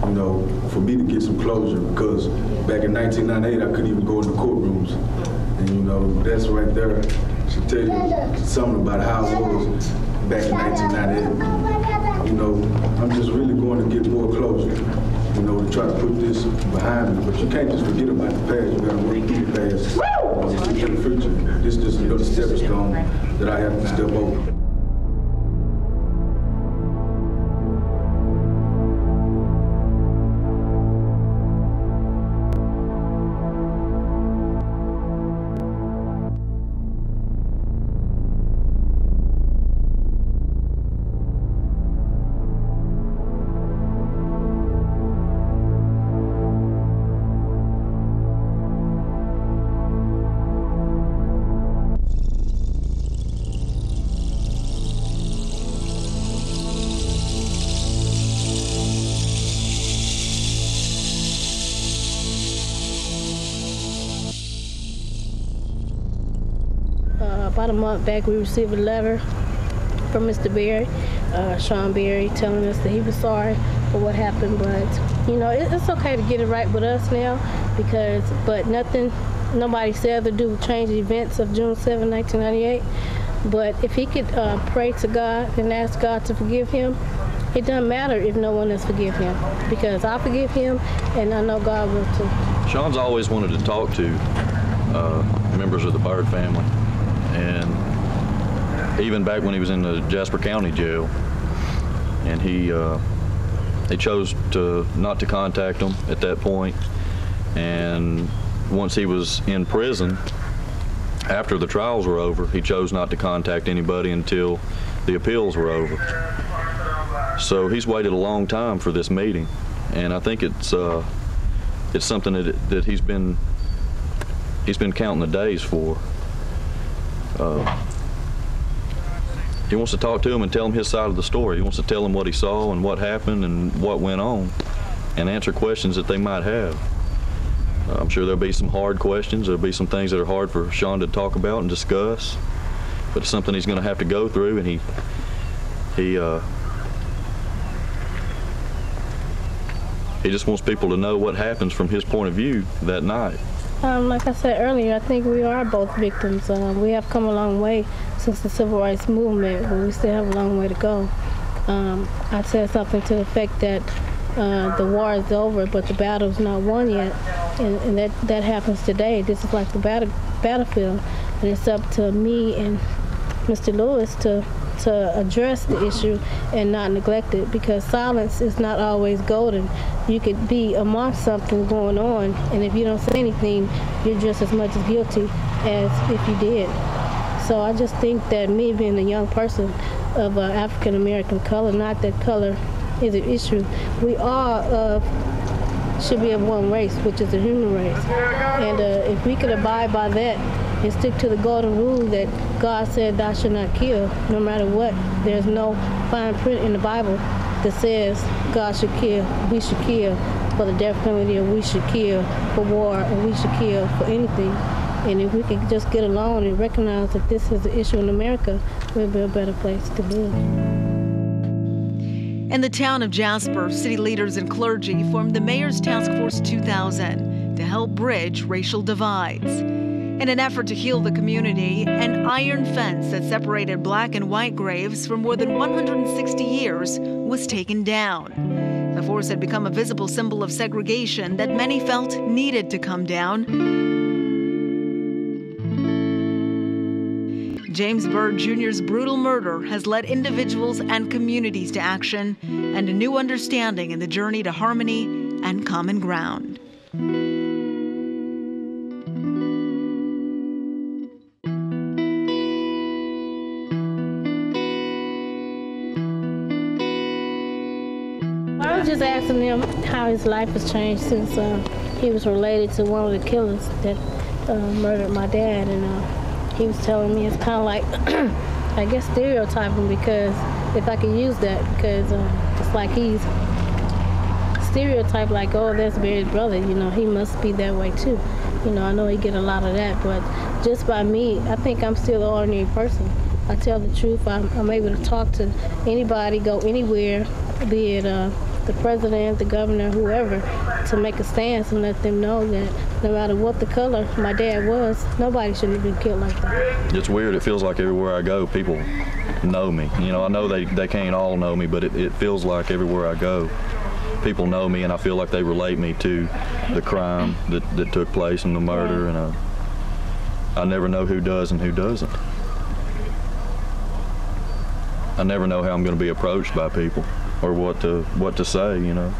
You know, for me to get some closure, because back in 1998, I couldn't even go in the courtrooms. And you know, that's right there should tell you something about how it was back in 1998. You know, I'm just really going to get more closure, you know, to try to put this behind me. But you can't just forget about the past. You got to work through the past. You know, in the future, this is just another stepping stone that I have to step over. About a month back, we received a letter from Mr. Berry, Shawn Berry, telling us that he was sorry for what happened. But you know, it's okay to get it right with us now, but nobody said to do change the events of June 7, 1998. But if he could pray to God and ask God to forgive him, it doesn't matter if no one else forgive him, because I forgive him, and I know God will too. Shawn's always wanted to talk to members of the Byrd family, and even back when he was in the Jasper County Jail, and he chose not to contact them at that point. And once he was in prison, after the trials were over, he chose not to contact anybody until the appeals were over. So he's waited a long time for this meeting, and I think it's something that he's been counting the days for. He wants to talk to him and tell him his side of the story. He wants to tell him what he saw and what happened and what went on, and answer questions that they might have. I'm sure there'll be some hard questions. There'll be some things that are hard for Shawn to talk about and discuss, but it's something he's going to have to go through, and he just wants people to know what happens from his point of view that night. Like I said earlier, I think we are both victims. We have come a long way since the Civil Rights Movement, but we still have a long way to go. I said something to the effect that the war is over, but the battle's not won yet, and that happens today. This is like the battlefield, and it's up to me and Mr. Lewis to address the issue and not neglect it, because silence is not always golden. You could be amongst something going on, and if you don't say anything, you're just as much as guilty as if you did. So I just think that me being a young person of African American color, not that color is an issue, we all should be of one race, which is the human race. And if we could abide by that and stick to the golden rule that God said thou shalt not kill, no matter what. There's no fine print in the Bible that says God should kill, we should kill for the death penalty, or we should kill for war, or we should kill for anything. And if we could just get along and recognize that this is an issue in America, we'll be a better place to live. In the town of Jasper, city leaders and clergy formed the Mayor's Task Force 2000 to help bridge racial divides. In an effort to heal the community, an iron fence that separated black and white graves for more than 160 years was taken down. The force had become a visible symbol of segregation that many felt needed to come down. James Byrd Jr.'s brutal murder has led individuals and communities to action and a new understanding in the journey to harmony and common ground. I was just asking him how his life has changed since he was related to one of the killers that murdered my dad, and he was telling me it's kind of like, I guess, stereotyping, because if I could use that, because it's like he's stereotyped, like, oh, that's Barry's brother, you know, he must be that way too. You know, I know he get a lot of that, but just by me, I think I'm still an ordinary person. I tell the truth. I'm able to talk to anybody, go anywhere, be it the president, the governor, whoever, to make a stance and let them know that no matter what the color my dad was, nobody should have been killed like that. It's weird. It feels like everywhere I go, people know me. You know, I know they can't all know me, but it feels like everywhere I go, people know me, and I feel like they relate me to the crime that took place and the murder, and I never know who does and who doesn't. I never know how I'm going to be approached by people or what to say, you know.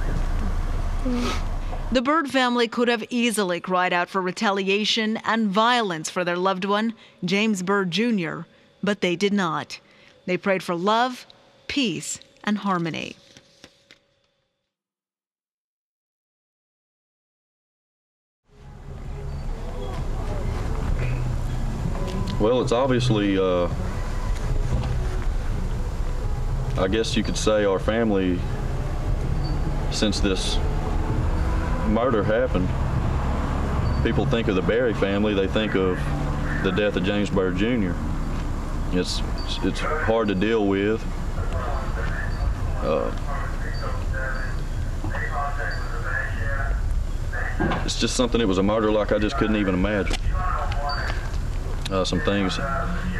The Byrd family could have easily cried out for retaliation and violence for their loved one, James Byrd Jr., but they did not. They prayed for love, peace, and harmony. Well, it's obviously, I guess you could say, our family, since this murder happened, people think of the Berry family, they think of the death of James Byrd Jr. It's hard to deal with. It's just something, it was a murder like I just couldn't even imagine. Some things,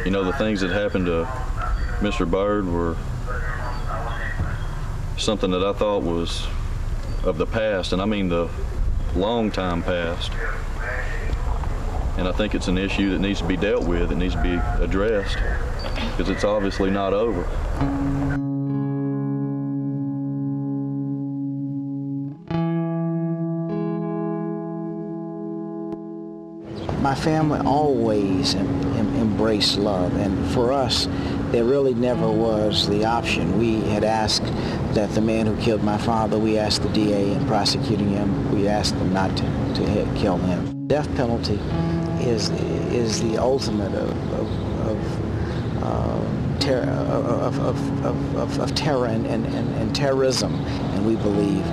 you know, the things that happened to Mr. Byrd were something that I thought was of the past, and I mean the long time past. And I think it's an issue that needs to be dealt with. It needs to be addressed because it's obviously not over. My family always embraced love, and for us, there really never was the option. We had asked that the man who killed my father, we asked the DA in prosecuting him, we asked them not to kill him. Death penalty is the ultimate of terror and terrorism, and we believe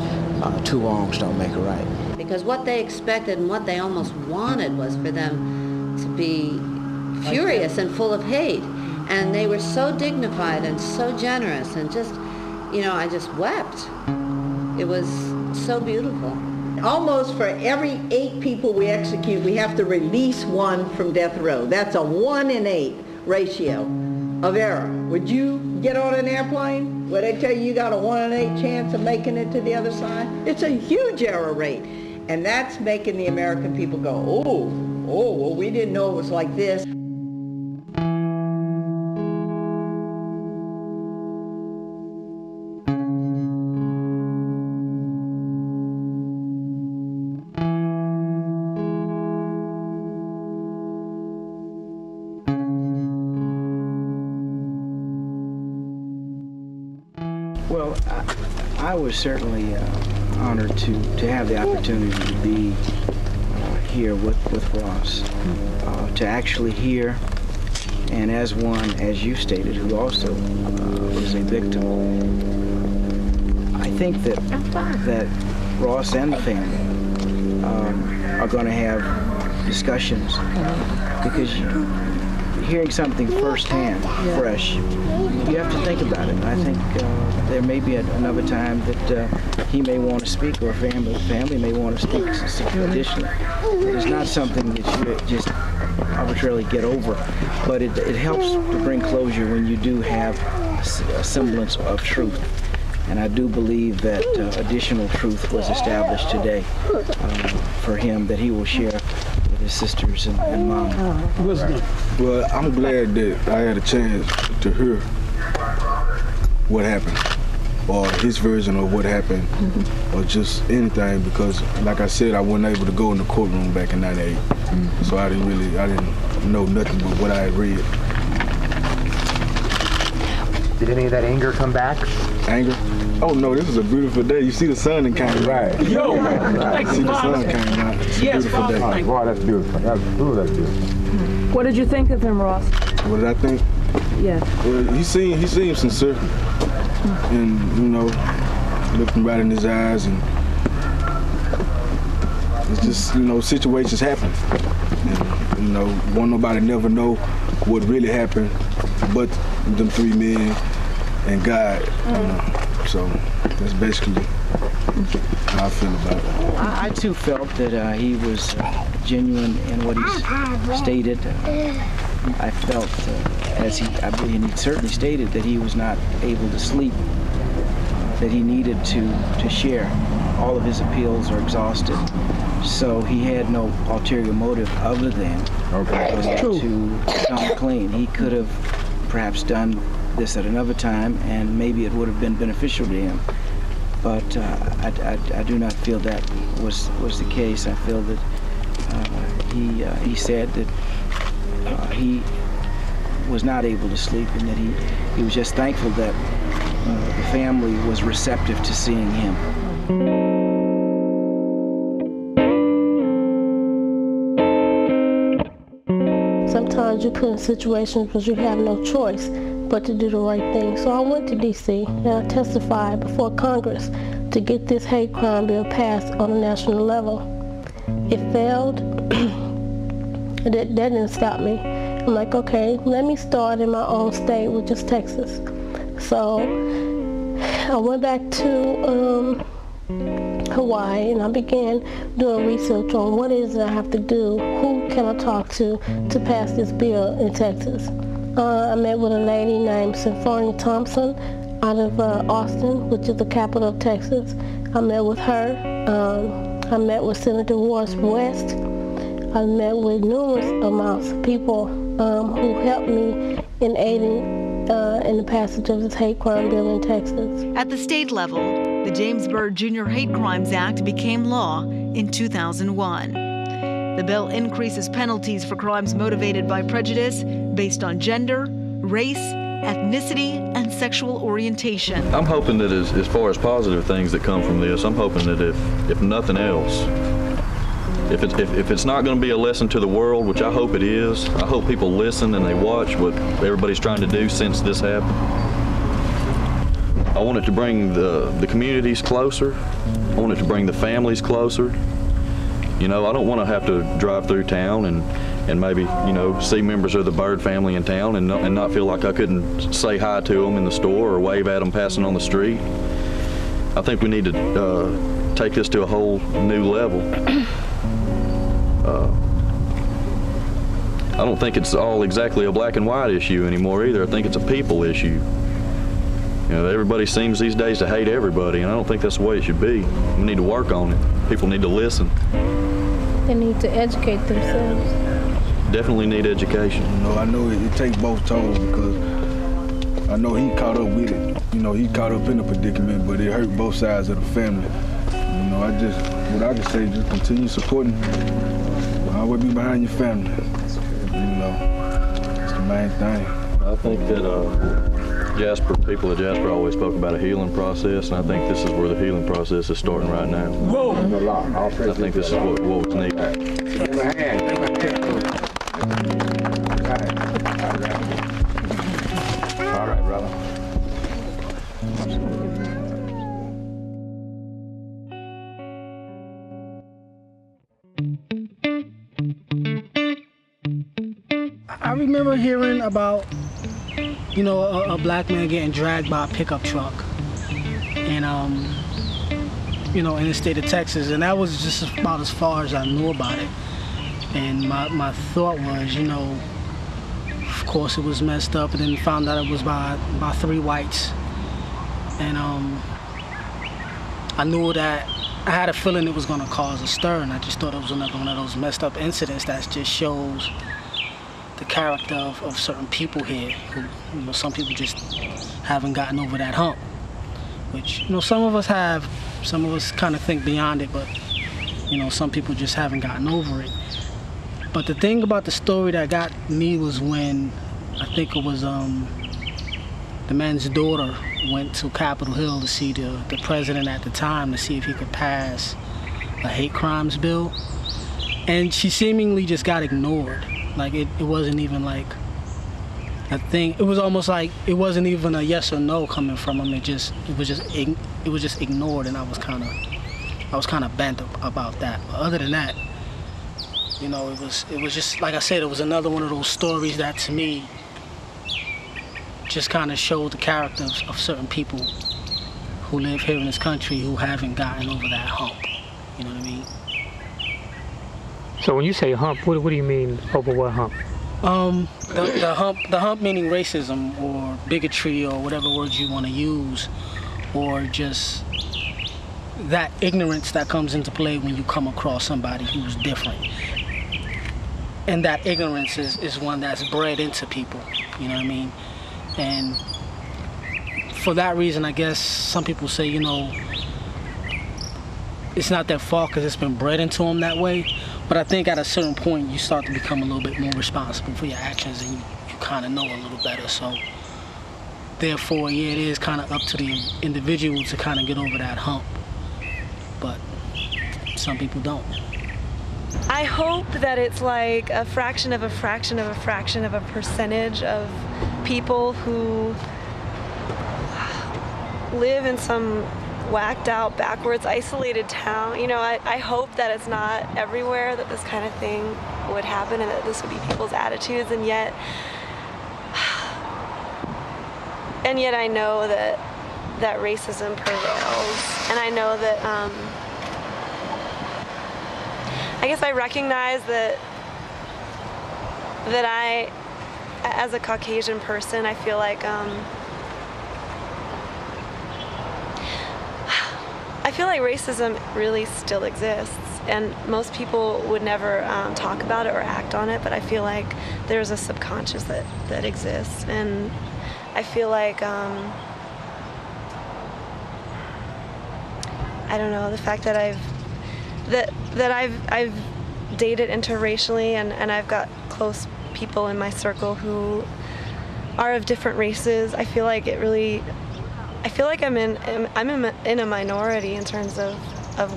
two wrongs don't make a right. Because what they expected and what they almost wanted was for them to be furious and full of hate. And they were so dignified and so generous and just, you know, I just wept. It was so beautiful. Almost for every 8 people we execute, we have to release one from death row. That's a 1 in 8 ratio of error. Would you get on an airplane where they tell you got a 1 in 8 chance of making it to the other side? It's a huge error rate. And that's making the American people go, oh, well, we didn't know it was like this. Well, I was certainly honored to have the opportunity to be here with Ross, to actually hear, and as one, as you stated, who also was a victim. I think that Ross and the family are going to have discussions, because hearing something firsthand, fresh, you have to think about it. And I think there may be another time that he may want to speak, or family may want to speak additionally. It's not something that you just arbitrarily get over, but it helps to bring closure when you do have a semblance of truth. And I do believe that additional truth was established today for him that he will share with his sisters and mom. Well, I'm glad that I had a chance to hear what happened, or his version of what happened, or just anything, because like I said, I wasn't able to go in the courtroom back in '98, so I didn't know nothing but what I had read. Did any of that anger come back? Anger? Oh no, this is a beautiful day. You see the sun and came right. Yo, see the sun came out. It's a beautiful day. Oh, wow, that's beautiful. That's beautiful. What did you think of him, Ross? What did I think? Yeah. Well, he seemed sincere, and you know, looking right in his eyes, and it's just, you know, situations happen, and you know, won't nobody never know what really happened, but them 3 men and God. You know. So that's basically how I feel about it. I too felt that he was genuine in what he stated. I felt, I believe he certainly stated, that he was not able to sleep, that he needed to share. All of his appeals are exhausted, so he had no ulterior motive other than to come clean. He could have perhaps done this at another time, and maybe it would have been beneficial to him. But I do not feel that was the case. I feel that he said that he was not able to sleep, and that he was just thankful that the family was receptive to seeing him. Sometimes you put in situations because you have no choice but to do the right thing. So I went to D.C. and I testified before Congress to get this hate crime bill passed on a national level. It failed. That didn't stop me. I'm like, okay, let me start in my own state, which is Texas. So I went back to Hawaii, and I began doing research on what it is that I have to do, who can I talk to pass this bill in Texas. I met with a lady named Symphonia Thompson out of Austin, which is the capital of Texas. I met with her. I met with Senator Ward West. I met with numerous amounts of people who helped me in aiding in the passage of this hate crime bill in Texas. At the state level, the James Byrd Jr. Hate Crimes Act became law in 2001. The bill increases penalties for crimes motivated by prejudice based on gender, race, ethnicity, and sexual orientation. I'm hoping that as far as positive things that come from this, I'm hoping that if nothing else, if it's not going to be a lesson to the world, which I hope it is, I hope people listen and they watch what everybody's trying to do since this happened. I want it to bring the communities closer. I want it to bring the families closer. You know, I don't want to have to drive through town and maybe, you know, see members of the Byrd family in town and not feel like I couldn't say hi to them in the store or wave at them passing on the street. I think we need to take this to a whole new level. I don't think it's all exactly a black and white issue anymore either. I think it's a people issue. You know, everybody seems these days to hate everybody, and I don't think that's the way it should be. We need to work on it. People need to listen. They need to educate themselves. Definitely need education. You know, I know it takes both toes because I know he caught up with it. You know, he caught up in the predicament, but it hurt both sides of the family. You know, what I can say is just continue supporting. Always be behind your family. You know, it's the main thing. I think that people at Jasper always spoke about a healing process, and I think this is where the healing process is starting right now. Whoa! I think this is what was needed. Give him a hand. Give him a hand. All right, brother. I remember hearing about, you know, a black man getting dragged by a pickup truck, and you know, in the state of Texas, and that was just about as far as I knew about it. And my thought was, you know, of course it was messed up, and then found out it was by 3 whites, and I knew that I had a feeling it was going to cause a stir, and I just thought it was another one of those messed up incidents that just shows the character of certain people here who, you know, some people just haven't gotten over that hump, which, you know, some of us have, some of us kind of think beyond it, but, you know, some people just haven't gotten over it. But the thing about the story that got me was when, I think it was the man's daughter went to Capitol Hill to see the president at the time to see if he could pass a hate crimes bill, and she seemingly just got ignored. Like it wasn't even like a thing. It was almost like it wasn't even a yes or no coming from him. It was just ignored, and I was kind of bent about that. But other than that, you know, it was just like I said, it was another one of those stories that to me just kind of showed the character of certain people who live here in this country who haven't gotten over that hump. You know what I mean? So when you say hump, what do you mean over what hump? The hump meaning racism or bigotry or whatever words you want to use, or just that ignorance that comes into play when you come across somebody who's different. And that ignorance is one that's bred into people, you know what I mean? And for that reason, I guess some people say, you know, it's not their fault because it's been bred into them that way. But I think at a certain point, you start to become a little bit more responsible for your actions, and you kind of know a little better. So therefore, yeah, it is kind of up to the individual to kind of get over that hump. But some people don't. I hope that it's like a fraction of a fraction of a fraction of a percentage of people who live in some whacked out, backwards, isolated town. You know, I hope that it's not everywhere that this kind of thing would happen and that this would be people's attitudes, and yet I know that racism prevails, and I know that I guess I recognize that I, as a Caucasian person, I feel feel like racism really still exists, and most people would never talk about it or act on it, but I feel like there's a subconscious that exists, and I feel like, I don't know, the fact that I've dated interracially, and I've got close people in my circle who are of different races. I feel like I'm in a minority in terms of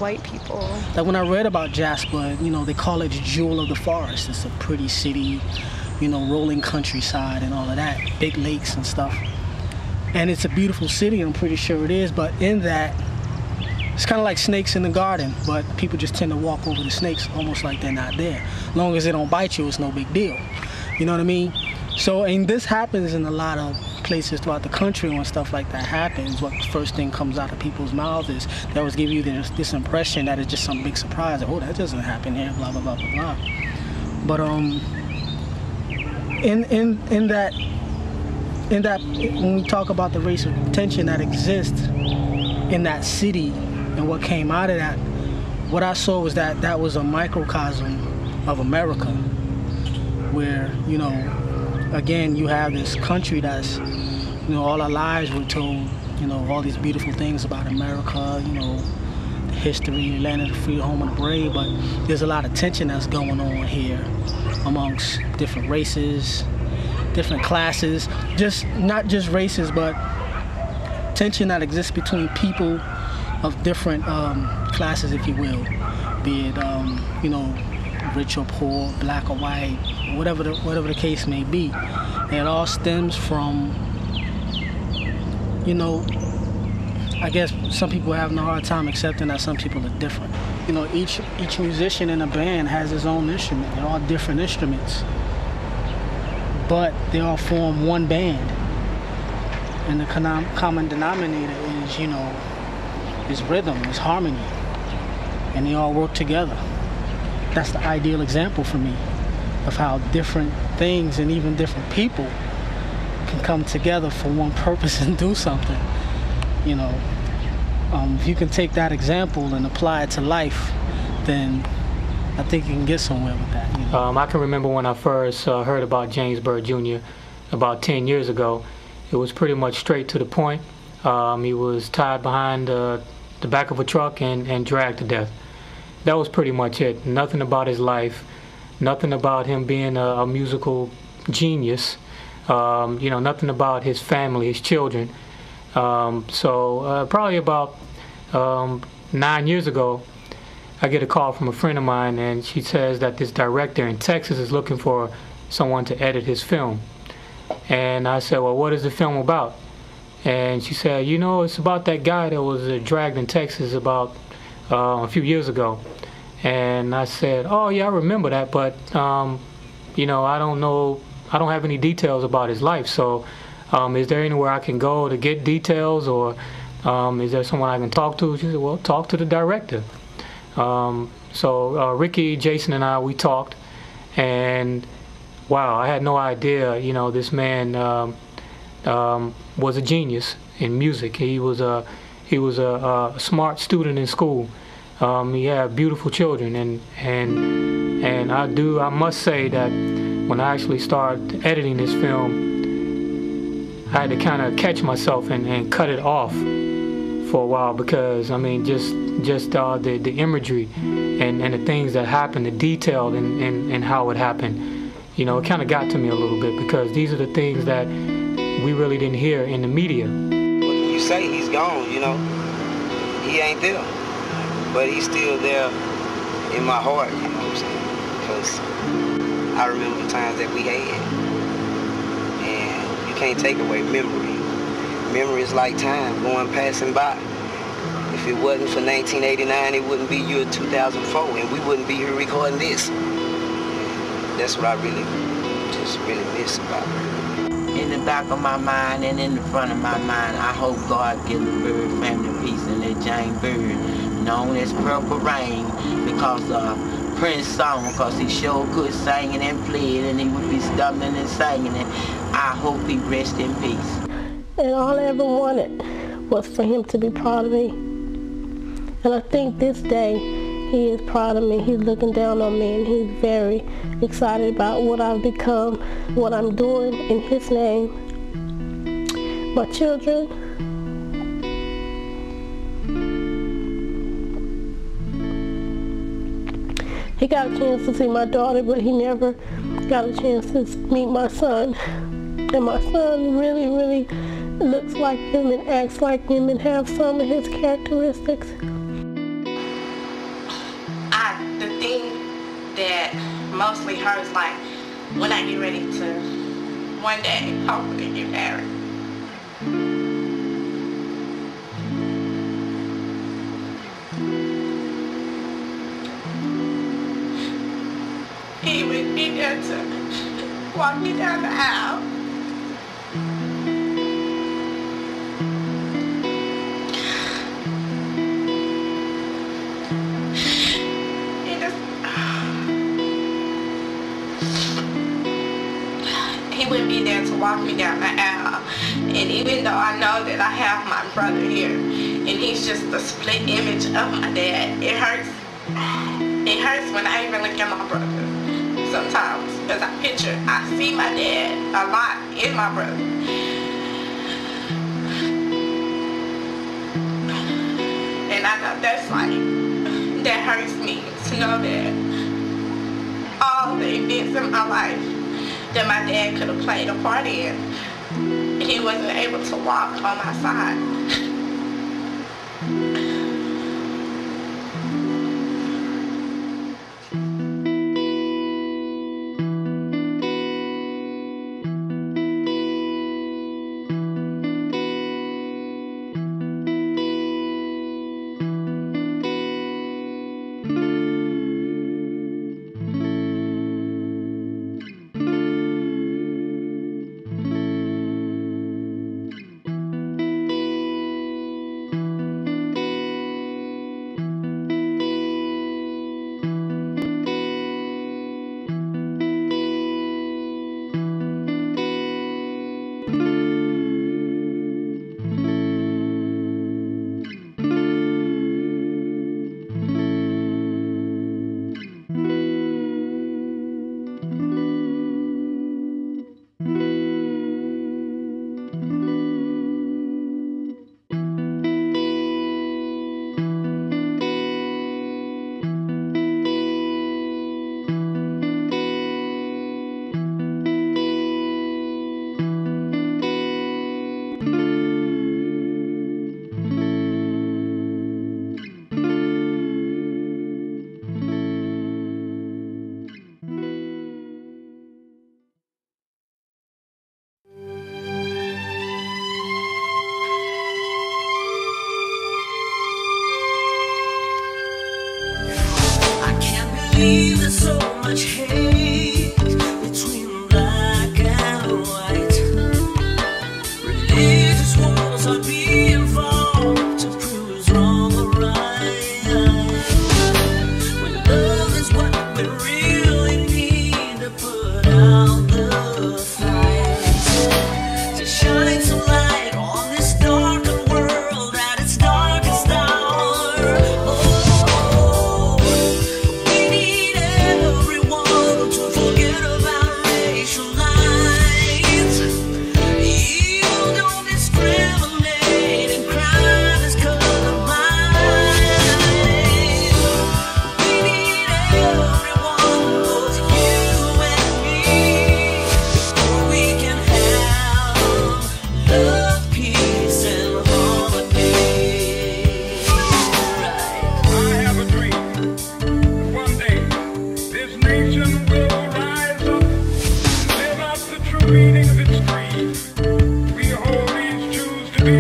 white people. Like when I read about Jasper, you know, they call it the jewel of the forest. It's a pretty city, you know, rolling countryside and all of that, big lakes and stuff. And it's a beautiful city, I'm pretty sure it is, but in that, it's kind of like snakes in the garden, but people just tend to walk over the snakes almost like they're not there. As long as they don't bite you, it's no big deal. You know what I mean? So, and this happens in a lot of places throughout the country. When stuff like that happens, what first thing comes out of people's mouths is they always give you this impression that it's just some big surprise. Oh, that doesn't happen here, blah, blah, blah, blah, blah. But in that, when we talk about the racial tension that exists in that city and what came out of that, what I saw was that was a microcosm of America, where, you know, again, you have this country that's, you know, all our lives we're told, you know, all these beautiful things about America, you know, the history, land of the free, home of the brave, but there's a lot of tension that's going on here amongst different races, different classes, not just races, but tension that exists between people of different classes, if you will, be it, you know, rich or poor, black or white, whatever the case may be. And it all stems from, you know, I guess some people are having a hard time accepting that some people are different. You know, each musician in a band has his own instrument. They're all different instruments, but they all form one band. And the common denominator is, you know, is rhythm, is harmony, and they all work together. That's the ideal example for me of how different things and even different people can come together for one purpose and do something. You know, if you can take that example and apply it to life, then I think you can get somewhere with that. You know? I can remember when I first heard about James Byrd Jr. about 10 years ago. It was pretty much straight to the point. He was tied behind the back of a truck and dragged to death. That was pretty much it. Nothing about his life, nothing about him being a musical genius, you know, nothing about his family, his children. So probably about 9 years ago, I get a call from a friend of mine, and she says that this director in Texas is looking for someone to edit his film. And I said, well, what is the film about? And she said, you know, it's about that guy that was dragged in Texas about a few years ago. And I said, oh yeah, I remember that, but you know, I don't have any details about his life, so is there anywhere I can go to get details, or is there someone I can talk to? She said, well, talk to the director. So Ricky, Jason, and I, we talked, and wow, I had no idea, you know, this man was a genius in music. He was a smart student in school. He had beautiful children, and I must say that when I actually started editing this film, I had to kind of catch myself and cut it off for a while, because I mean, just the imagery and the things that happened, the detail and how it happened, you know, it kind of got to me a little bit, because these are the things that we really didn't hear in the media. Well, you say he's gone, you know, he ain't there, but he's still there in my heart, you know what I'm saying? Because I remember the times that we had, and you can't take away memory. Memory is like time passing by. If it wasn't for 1989, it wouldn't be year 2004, and we wouldn't be here recording this. That's what I really miss about her. In the back of my mind and in the front of my mind, I hope God give the Byrd family peace and let James Byrd, known as Purple Rain, because Prince song, because he sure could sing it and play it, and he would be stumbling and singing it. I hope he rest in peace. And all I ever wanted was for him to be proud of me. And I think this day he is proud of me. He's looking down on me, and he's very excited about what I've become, what I'm doing in his name. My children, he got a chance to see my daughter, but he never got a chance to meet my son. And my son really, really looks like him and acts like him and have some of his characteristics. The thing that mostly hurts, like when I get ready to one day hopefully get married. He would be there to walk me down the aisle. He wouldn't be there to walk me down the aisle. And even though I know that I have my brother here, and he's just a split image of my dad, it hurts. It hurts when I even look at my brother sometimes, because I see my dad a lot in my brother. And I know that hurts me to know that all the events in my life that my dad could have played a part in, he wasn't able to walk on my side. There's so much hate between black and white. Religious wars are being fought to prove who's wrong or right. When love is what we really need to put out the fight, to shine some light on this darkened world at its darkest hour. Reading of its creed, we hold these truths to be